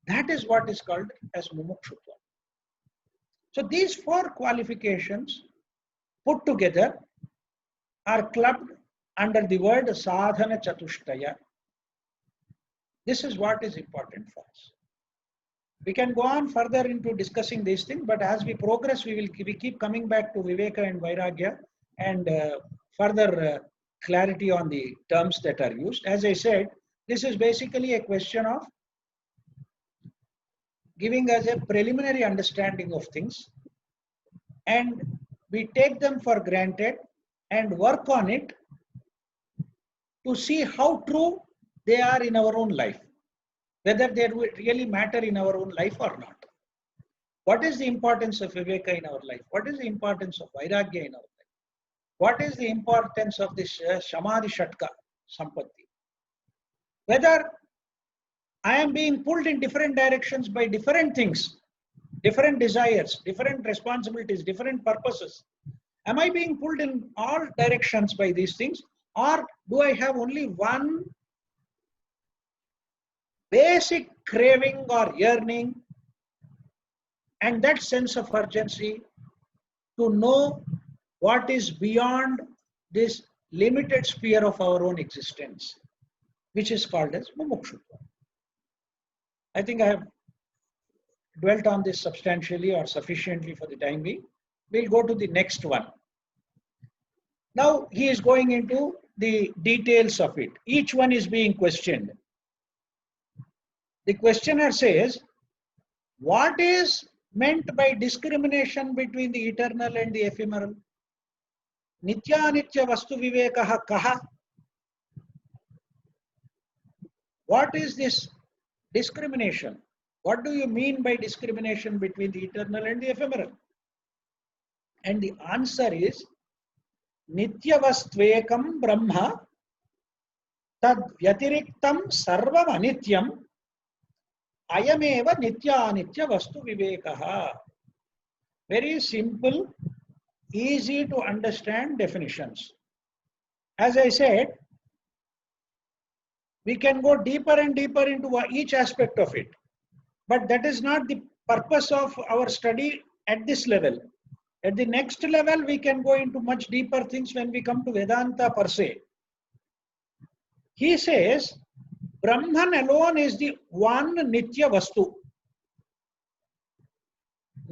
That is what is called as mumukshutva. So these 4 qualifications put together are clubbed under the word sadhana chatushtaya. This is what is important for us. We can go on further into discussing these things, but as we progress, we keep coming back to viveka and vairagya and further clarity on the terms that are used. As I said, this is basically a question of giving us a preliminary understanding of things, and we take them for granted and work on it to see how true they are in our own life, whether they really matter in our own life or not. What is the importance of viveka in our life? What is the importance of vairagya in our life? What is the importance of this samadhi shatka sampatti? Whether I am being pulled in different directions by different things, different desires, different responsibilities, different purposes. Am I being pulled in all directions by these things, or do I have only one basic craving or yearning and that sense of urgency to know what is beyond this limited sphere of our own existence, which is called as mumukshutva? I think I have dwelt on this substantially or sufficiently for the time being. We'll go to the next one. Now he is going into the details of it. Each one is being questioned. The questioner says, what is meant by discrimination between the eternal and the ephemeral? Nitya nitya vastu vivekaha kaha? What is this discrimination? What do you mean by discrimination between the eternal and the ephemeral? And the answer is, Nityavastvekam Brahma tad vyatiriktam sarvam anityam ayameva nitya vastu vivekaha. Very simple, easy to understand definitions. As I said, we can go deeper and deeper into each aspect of it. But that is not the purpose of our study at this level. At the next level, we can go into much deeper things when we come to Vedanta per se. He says, Brahman alone is the one Nitya Vastu.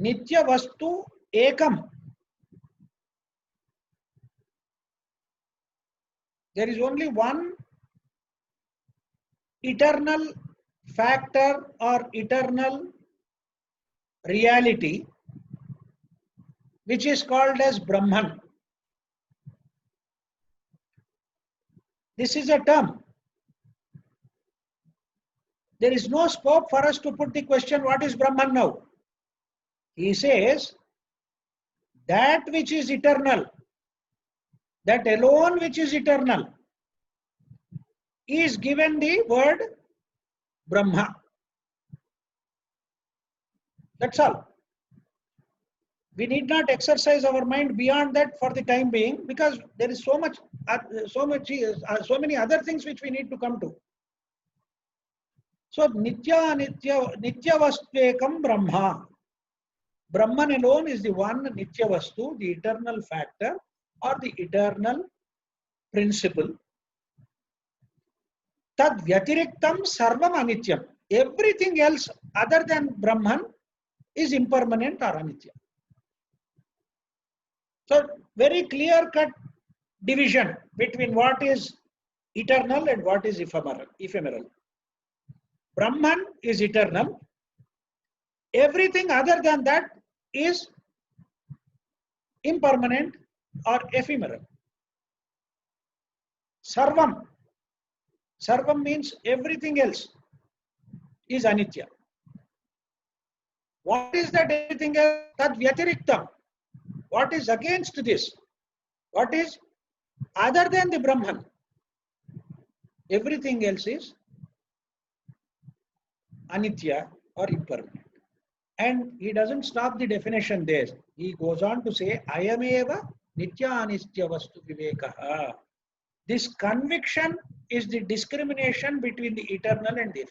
Nitya Vastu Ekam. There is only one eternal factor or eternal reality, which is called as Brahman. This is a term. There is no scope for us to put the question, what is Brahman now? He says, that which is eternal, that alone which is eternal, is given the word Brahma. That's all. We need not exercise our mind beyond that for the time being, because there is so many other things which we need to come to. So nitya vastvekam Brahma. Brahman alone is the one nitya vastu, the eternal factor or the eternal principle. Tad vyatiriktam sarvam anityam. Everything else other than Brahman is impermanent or anitya. So very clear cut division between what is eternal and what is ephemeral. Brahman is eternal. Everything other than that is impermanent or ephemeral. Sarvam. Sarvam means everything else is anitya. What is that everything else? Tad vyatiriktam. What is against this? What is other than the Brahman? Everything else is anitya or impermanent. And he doesn't stop the definition there. He goes on to say, ayameva nitya anitya vastu vivekaha. This conviction is the discrimination between the eternal and the.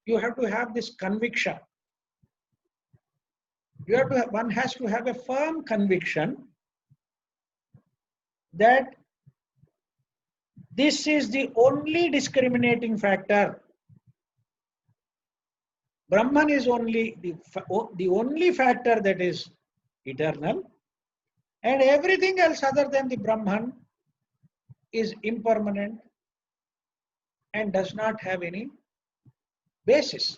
You have to have this conviction. One has to have a firm conviction that this is the only discriminating factor. Brahman is only the only factor that is eternal, and everything else other than the Brahman is impermanent and does not have any basis.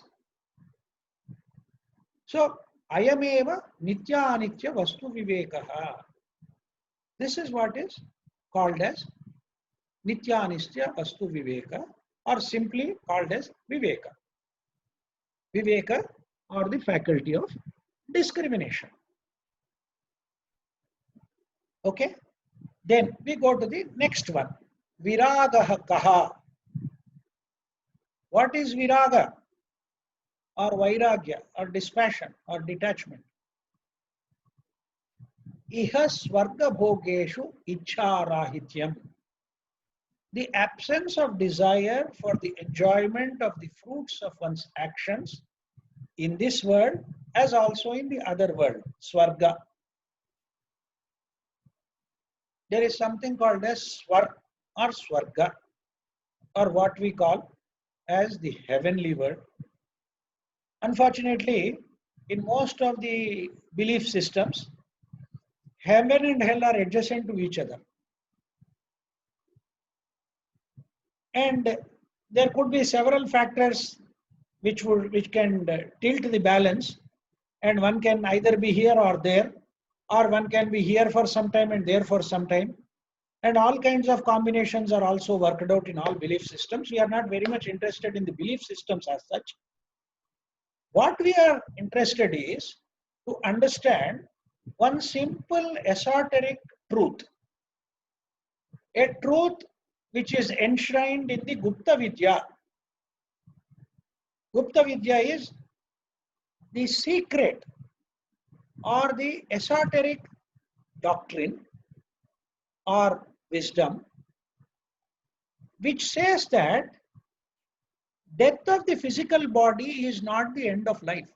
So, ayameva nitya anitya vastu vivekaha. This is what is called as nitya anitya vastu viveka, or simply called as viveka. Viveka, or the faculty of discrimination. Okay. Then we go to the next one. Viragaha kaha. What is viraga or vairagya or dispassion or detachment? Iha swarga bhogeshu ichha rahityam. The absence of desire for the enjoyment of the fruits of one's actions in this world as also in the other world, swarga. There is something called as swarg or swarga, or what we call as the heavenly world. Unfortunately, in most of the belief systems, heaven and hell are adjacent to each other. And there could be several factors which can tilt the balance, and one can either be here or there, or one can be here for some time and there for some time. And all kinds of combinations are also worked out in all belief systems. We are not very much interested in the belief systems as such. What we are interested is to understand one simple esoteric truth. A truth which is enshrined in the Gupta Vidya. Gupta Vidya is the secret or the esoteric doctrine or wisdom which says that death of the physical body is not the end of life.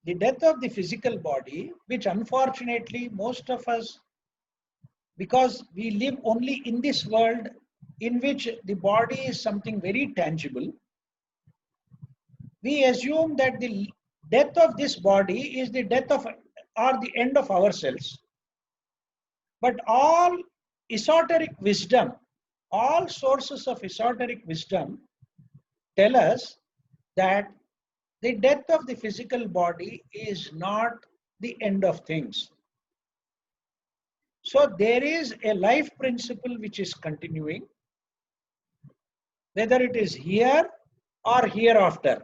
The death of the physical body, which unfortunately most of us, because we live only in this world in which the body is something very tangible, we assume that the death of this body is the death of or the end of ourselves. But all esoteric wisdom, all sources of esoteric wisdom tell us that the death of the physical body is not the end of things. So there is a life principle which is continuing, whether it is here or hereafter,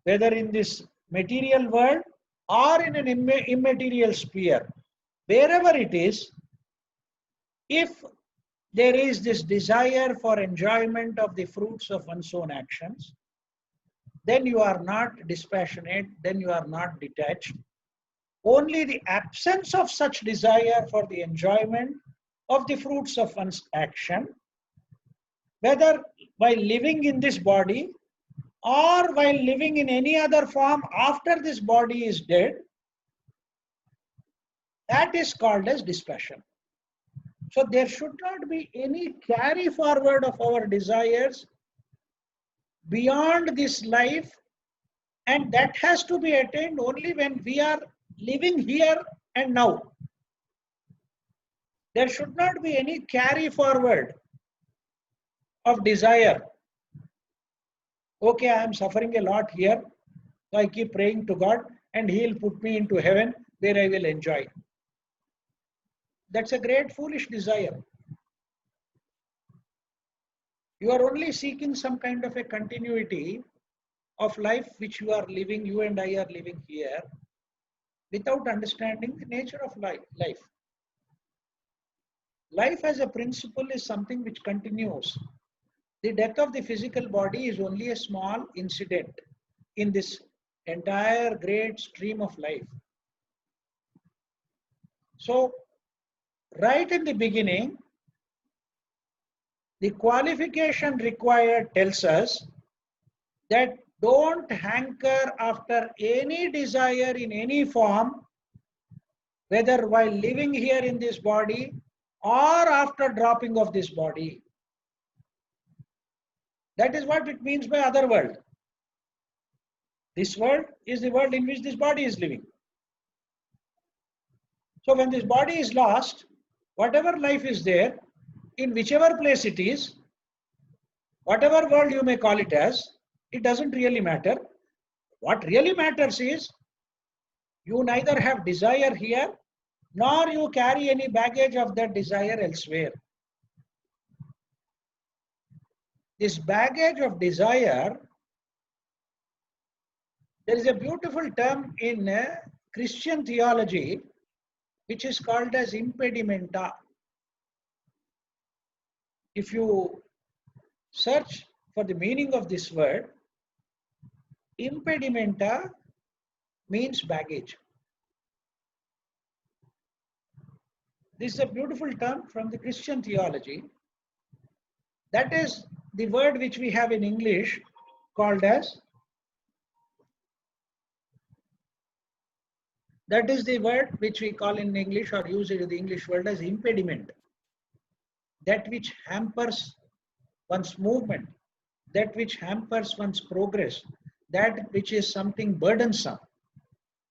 whether in this material world or in an immaterial sphere, wherever it is, if there is this desire for enjoyment of the fruits of one's own actions, then you are not dispassionate, then you are not detached. Only the absence of such desire for the enjoyment of the fruits of one's action, whether while living in this body or while living in any other form after this body is dead, that is called as dispassion. So there should not be any carry forward of our desires beyond this life, and that has to be attained only when we are living here and now. There should not be any carry forward of desire. Okay, I am suffering a lot here, so I keep praying to God and He will put me into heaven where I will enjoy. That's a great foolish desire. You are only seeking some kind of a continuity of life which you are living, you and I are living here, without understanding the nature of life. Life as a principle is something which continues. The death of the physical body is only a small incident in this entire great stream of life. So, right in the beginning, the qualification required tells us that don't hanker after any desire in any form, whether while living here in this body or after dropping of this body. That is what it means by other world. This world is the world in which this body is living. So when this body is lost, whatever life is there, in whichever place it is, whatever world you may call it as, it doesn't really matter. What really matters is you neither have desire here, nor you carry any baggage of that desire elsewhere. This baggage of desire, there is a beautiful term in Christian theology which is called as impedimenta. If you search for the meaning of this word, impedimenta means baggage. This is a beautiful term from the Christian theology. That is the word which we have in English called as, that is the word which we call in English or use it in the English word as impediment. That which hampers one's movement, that which hampers one's progress, that which is something burdensome.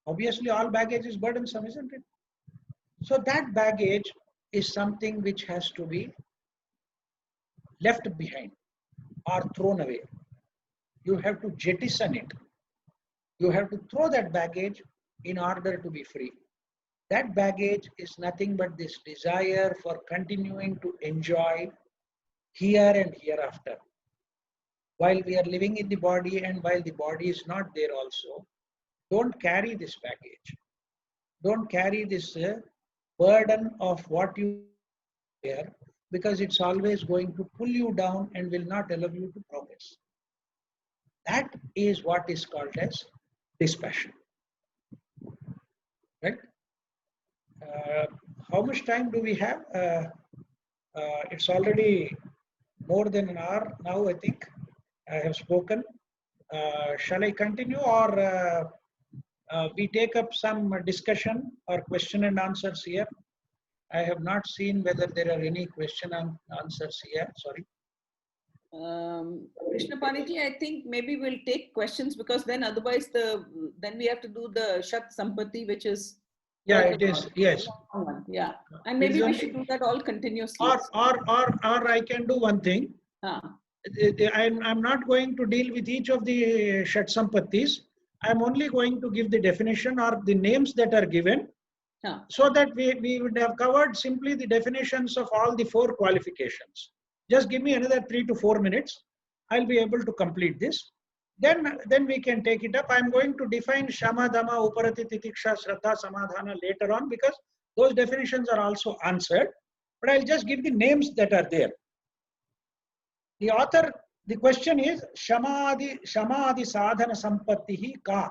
Obviously, all baggage is burdensome, isn't it? So that baggage is something which has to be left behind or thrown away. You have to jettison it. You have to throw that baggage in order to be free. That baggage is nothing but this desire for continuing to enjoy here and hereafter. While we are living in the body and while the body is not there also, don't carry this baggage. Don't carry this burden of what you hear, because it's always going to pull you down and will not allow you to progress. That is what is called as dispassion. Right? How much time do we have? It's already more than an hour now, I think. I have spoken. Shall I continue, or we take up some discussion or question and answers here? I have not seen whether there are any question and answers here. Sorry. Krishnapani ji, I think maybe we'll take questions, because then otherwise then we have to do the Shat Sampati, which is, yeah, it is, yes. Yeah, and maybe we should do that all continuously. Or I can do one thing. I'm not going to deal with each of the Shat Sampattis. I'm only going to give the definition or the names that are given, so that we would have covered simply the definitions of all the 4 qualifications. Just give me another 3 to 4 minutes. I'll be able to complete this. Then we can take it up. I'm going to define Shama, Dhamma, Uparati, Titiksha, Shraddha, Samadhana later on, because those definitions are also answered. But I'll just give the names that are there. The author The question is Shamadi sadhana sampattihi ka.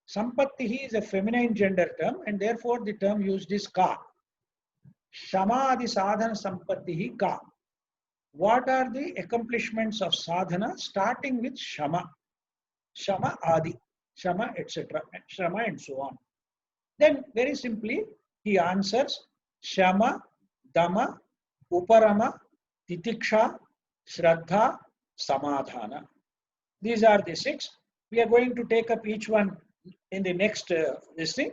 Sampattihi is a feminine gender term and therefore the term used is ka. Shamadi sadhana sampattihi ka. What are the accomplishments of sadhana starting with Shama? Shama Adi, Shama etc. Shama and so on. Then very simply he answers Shama, Dama, Uparama, Titiksha, Shraddha, Samadhana. These are the 6. We are going to take up each one in the next this thing.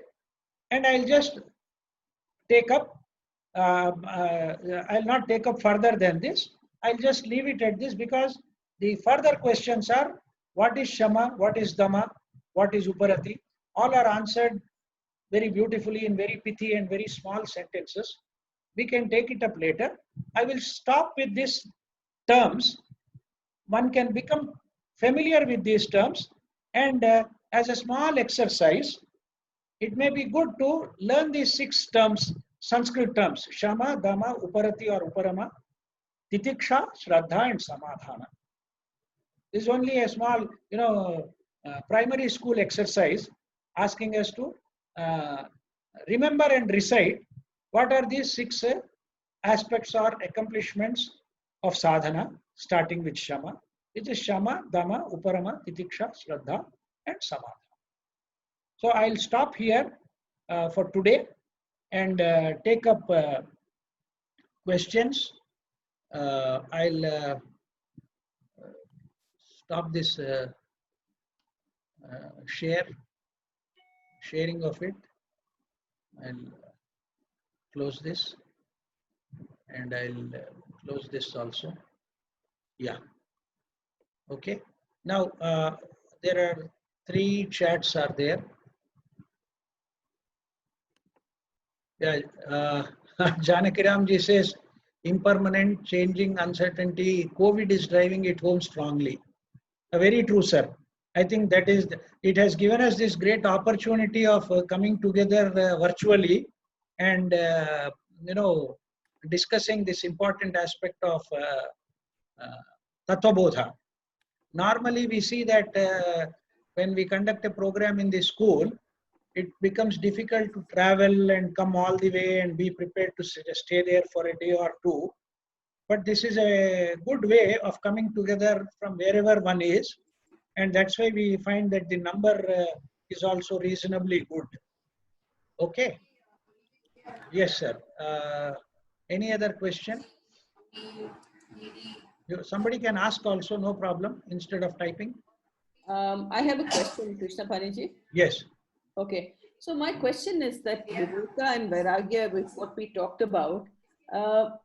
And I'll just take up, I'll not take up further than this. I'll just leave it at this because the further questions are what is Shama, what is Dama, what is Uparati. All are answered very beautifully in very pithy and very small sentences. We can take it up later. I will stop with these terms. One can become familiar with these terms, and as a small exercise, it may be good to learn these 6 terms, Sanskrit terms, Shama, Dama, Uparati or Uparama, Titiksha, Shraddha and Samadhana. This is only a small, primary school exercise asking us to remember and recite what are these 6 aspects or accomplishments of sadhana, starting with Shama, which is Shama, Dama, Uparama, Titiksha, Shraddha and Samadhana. So I'll stop here for today and take up questions. I'll stop this sharing of it. I'll close this and I'll close this also. Yeah. Okay. Now there are 3 chats are there. Yeah. Janakiramji says impermanent, changing, uncertainty. COVID is driving it home strongly. Very true, sir. I think that is, it has given us this great opportunity of coming together virtually and, discussing this important aspect of Tattva Bodha. Normally, we see that when we conduct a program in the school, it becomes difficult to travel and come all the way and be prepared to stay there for a day or 2. But this is a good way of coming together from wherever one is. And that's why we find that the number is also reasonably good. Okay. Yes, sir. Any other question? Somebody can ask also, no problem, instead of typing. I have a question, Krishna Paniji. Yes. Okay. So my question is that Viveka and Vairagya, with what we talked about,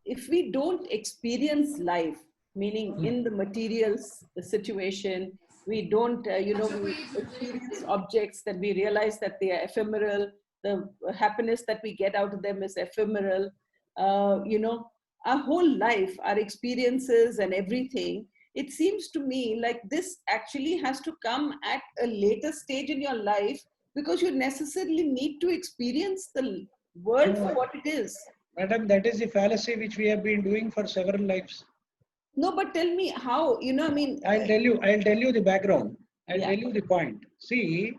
if we don't experience life, meaning in the material situation, we don't, we experience objects that we realize that they are ephemeral, the happiness that we get out of them is ephemeral, our whole life, our experiences and everything, it seems to me like this actually has to come at a later stage in your life because you necessarily need to experience the world for what it is. Madam, that is the fallacy which we have been doing for several lives. No, but tell me how, I'll tell you the background. I'll tell you the point. See,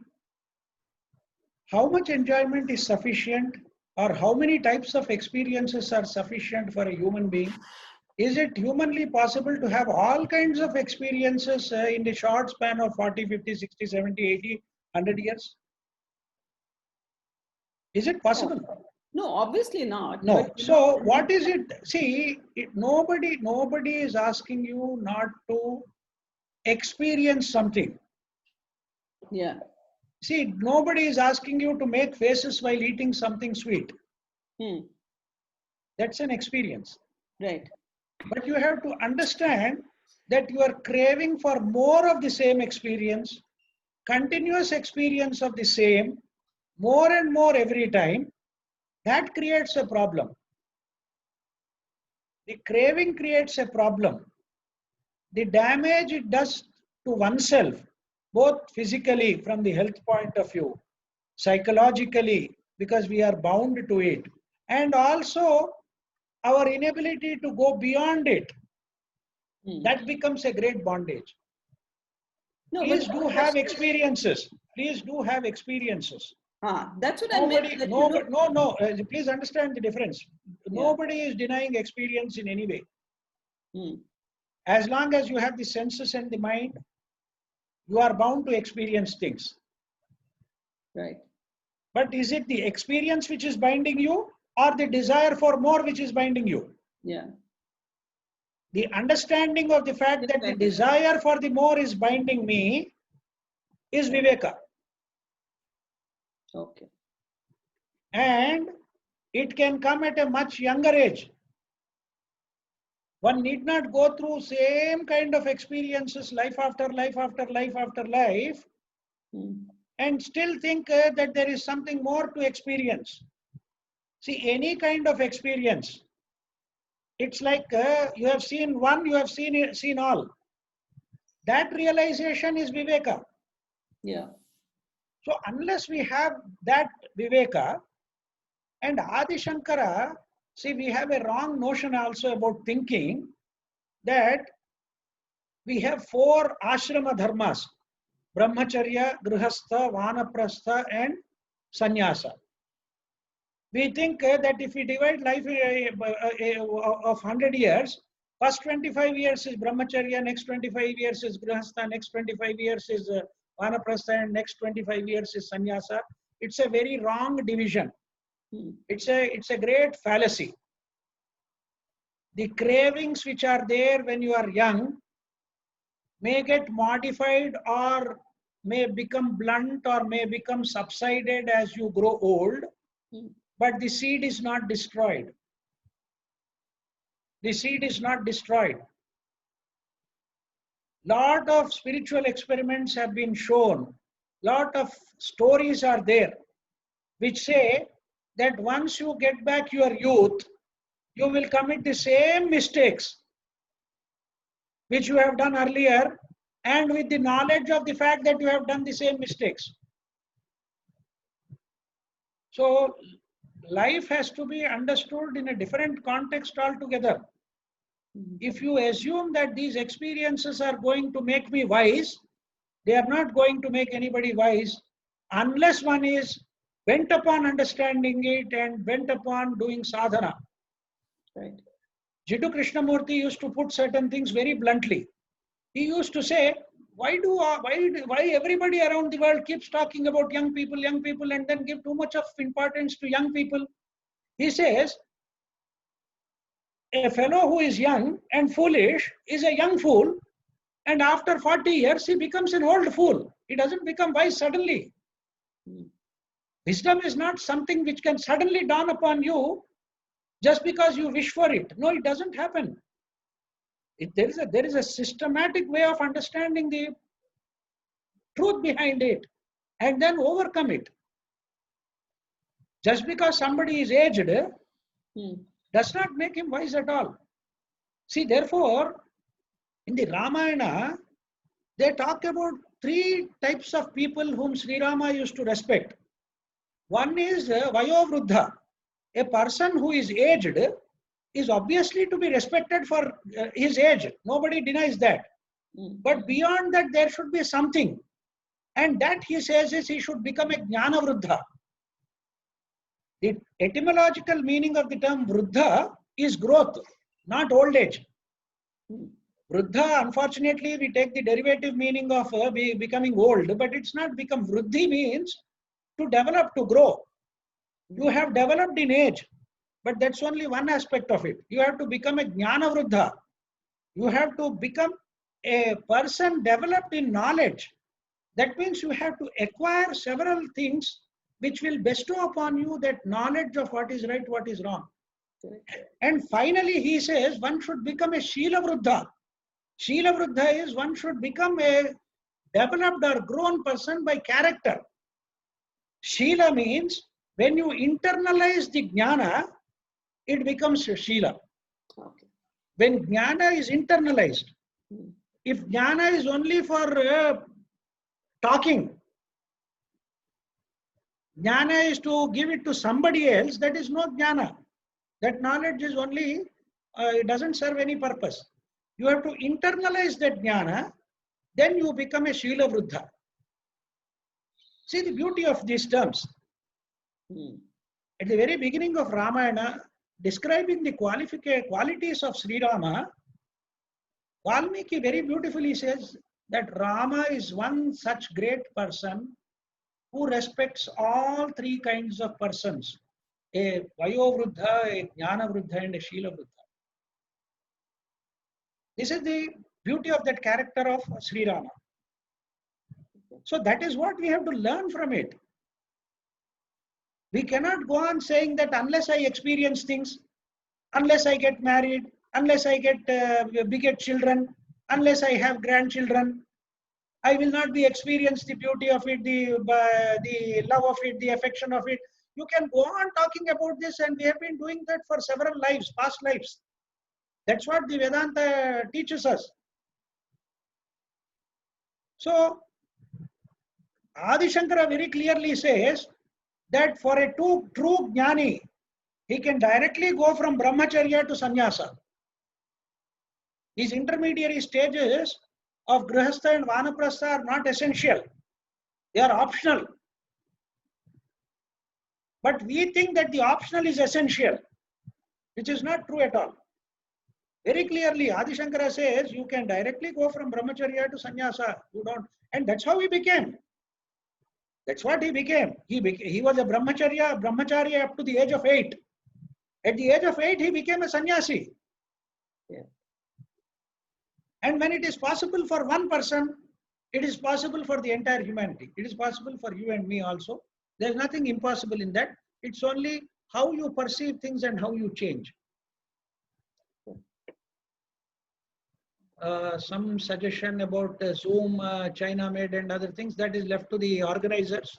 how much enjoyment is sufficient or how many types of experiences are sufficient for a human being? Is it humanly possible to have all kinds of experiences in the short span of 40, 50, 60, 70, 80, 100 years? Is it possible? No, obviously not. No. But, so what is it? See, nobody is asking you not to experience something. Yeah. See, nobody is asking you to make faces while eating something sweet. That's an experience. Right. But you have to understand that you are craving for more of the same experience, continuous experience of the same, more and more every time. That creates a problem. The craving creates a problem. The damage it does to oneself, both physically from the health point of view, psychologically because we are bound to it, and also our inability to go beyond it. that becomes a great bondage. No, Please but do have experiences. Please do have experiences. That's what I meant. That, Please understand the difference. Nobody is denying experience in any way. As long as you have the senses and the mind, you are bound to experience things. Right. But is it the experience which is binding you, or the desire for more which is binding you? Yeah. The understanding of the fact that the desire for the more is binding me is Viveka. Okay. And it can come at a much younger age. One need not go through same kind of experiences life after life after life after life and still think that there is something more to experience. See, any kind of experience, it's like you have seen one, you have seen all. That realization is Viveka. Yeah. So unless we have that Viveka, and Adi Shankara, see, we have a wrong notion also about thinking that we have 4 ashrama dharmas: brahmacharya, grihastha, vanaprastha, and sannyasa. We think that if we divide life of 100 years, first 25 years is brahmacharya, next 25 years is grihastha, next 25 years is vanaprastha, and next 25 years is sannyasa. It's a very wrong division. It's a great fallacy. The cravings which are there when you are young may get modified or may become blunt or may become subsided as you grow old, but the seed is not destroyed. The seed is not destroyed. Lot of spiritual experiments have been shown. Lot of stories are there which say that once you get back your youth, you will commit the same mistakes which you have done earlier, and with the knowledge of the fact that you have done the same mistakes. So life has to be understood in a different context altogether. If you assume that these experiences are going to make me wise, they are not going to make anybody wise unless one is bent upon understanding it and bent upon doing sadhana. Right. Jiddu Krishnamurti used to put certain things very bluntly. He used to say, why everybody around the world keeps talking about young people, and then give too much of importance to young people? He says, a fellow who is young and foolish is a young fool, and after 40 years he becomes an old fool. He doesn't become wise suddenly. Wisdom is not something which can suddenly dawn upon you just because you wish for it. No, it doesn't happen. There is a systematic way of understanding the truth behind it and then overcome it. Just because somebody is aged does not make him wise at all. See, therefore, in the Ramayana, they talk about 3 types of people whom Sri Rama used to respect. One is Vayovruddha. A person who is aged is obviously to be respected for his age. Nobody denies that. But beyond that, there should be something. And that, he says, is he should become a Jnana Vruddha. The etymological meaning of the term Vruddha is growth, not old age. Vruddha, unfortunately, we take the derivative meaning of becoming old, but it's not become. Vruddhi means to develop, to grow. You have developed in age, but that's only one aspect of it. You have to become a Jnana Vruddha. You have to become a person developed in knowledge. That means you have to acquire several things which will bestow upon you that knowledge of what is right, what is wrong. And finally, he says one should become a Shila Vruddha. Shila Vruddha is one should become a developed or grown person by character. Shila means when you internalize the Jnana, it becomes Shila. Okay. When Jnana is internalized, if Jnana is only for talking, Jnana is to give it to somebody else, that is not Jnana. That knowledge is only, it doesn't serve any purpose. You have to internalize that jnana, then you become a Shila Vruddha. See the beauty of these terms. At the very beginning of Ramayana, describing the qualities of Sri Rama, Valmiki very beautifully says that Rama is one such great person who respects all three kinds of persons, a Vayovruddha, a Jnana Vruddha, and a Shila Vruddha. This is the beauty of that character of Sri Rama. So that is what we have to learn from it. We cannot go on saying that unless I experience things, unless I get married, unless I beget children, unless I have grandchildren, I will not be experience the beauty of it, the love of it, the affection of it. You can go on talking about this, and we have been doing that for several lives, past lives. That's what the Vedanta teaches us. So, Adi Shankara very clearly says that for a true jnani, he can directly go from brahmacharya to sannyasa. These intermediary stages of grihastha and vanaprastha are not essential. They are optional. But we think that the optional is essential, which is not true at all. Very clearly, Adi Shankara says you can directly go from brahmacharya to sannyasa. You don't, and that's how he became. That's what he became. He was a brahmacharya up to the age of 8. At the age of 8, he became a sannyasi. Yeah. And when it is possible for one person, it is possible for the entire humanity. It is possible for you and me also. There is nothing impossible in that. It's only how you perceive things and how you change. Some suggestion about Zoom, China made and other things, that is left to the organizers.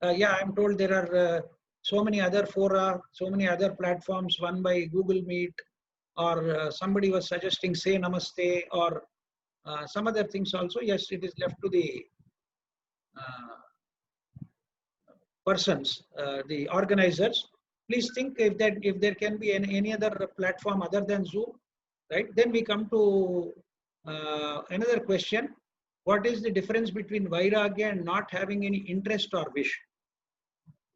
Yeah, I'm told there are so many other fora, so many other platforms, one by Google Meet, or somebody was suggesting Say Namaste, or some other things also. Yes, it is left to the persons, the organizers. Please think if there can be any other platform other than Zoom, right? Then we come to another question. What is the difference between Vairagya and not having any interest or wish?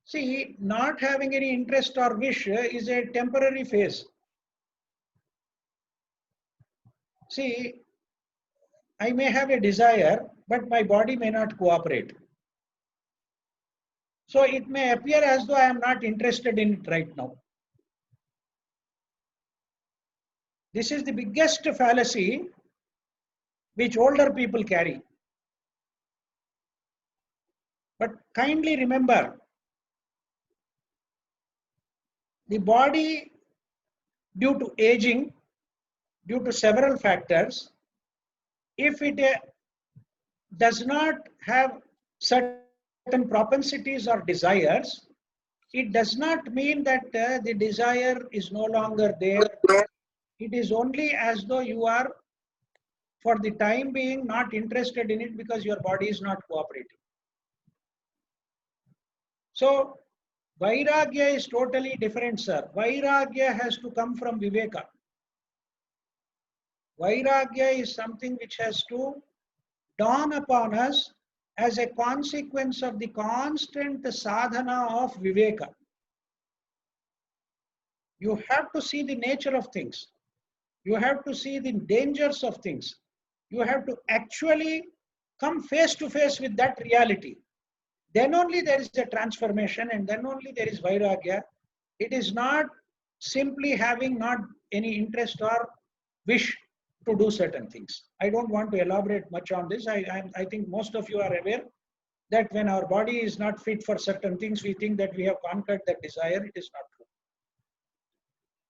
See, not having any interest or wish is a temporary phase. See, I may have a desire, but my body may not cooperate. So it may appear as though I am not interested in it right now. This is the biggest fallacy which older people carry. But kindly remember, the body, due to aging, due to several factors, if it does not have certain propensities or desires, it does not mean that the desire is no longer there. It is only as though you are, for the time being, not interested in it because your body is not cooperating. So, Vairagya is totally different, sir. Vairagya has to come from Viveka. Vairagya is something which has to dawn upon us as a consequence of the constant sadhana of Viveka. You have to see the nature of things. You have to see the dangers of things. You have to actually come face to face with that reality. Then only there is a transformation, and then only there is Vairagya. It is not simply having not any interest or wish to do certain things. I don't want to elaborate much on this. I think most of you are aware that when our body is not fit for certain things, we think that we have conquered that desire. It is not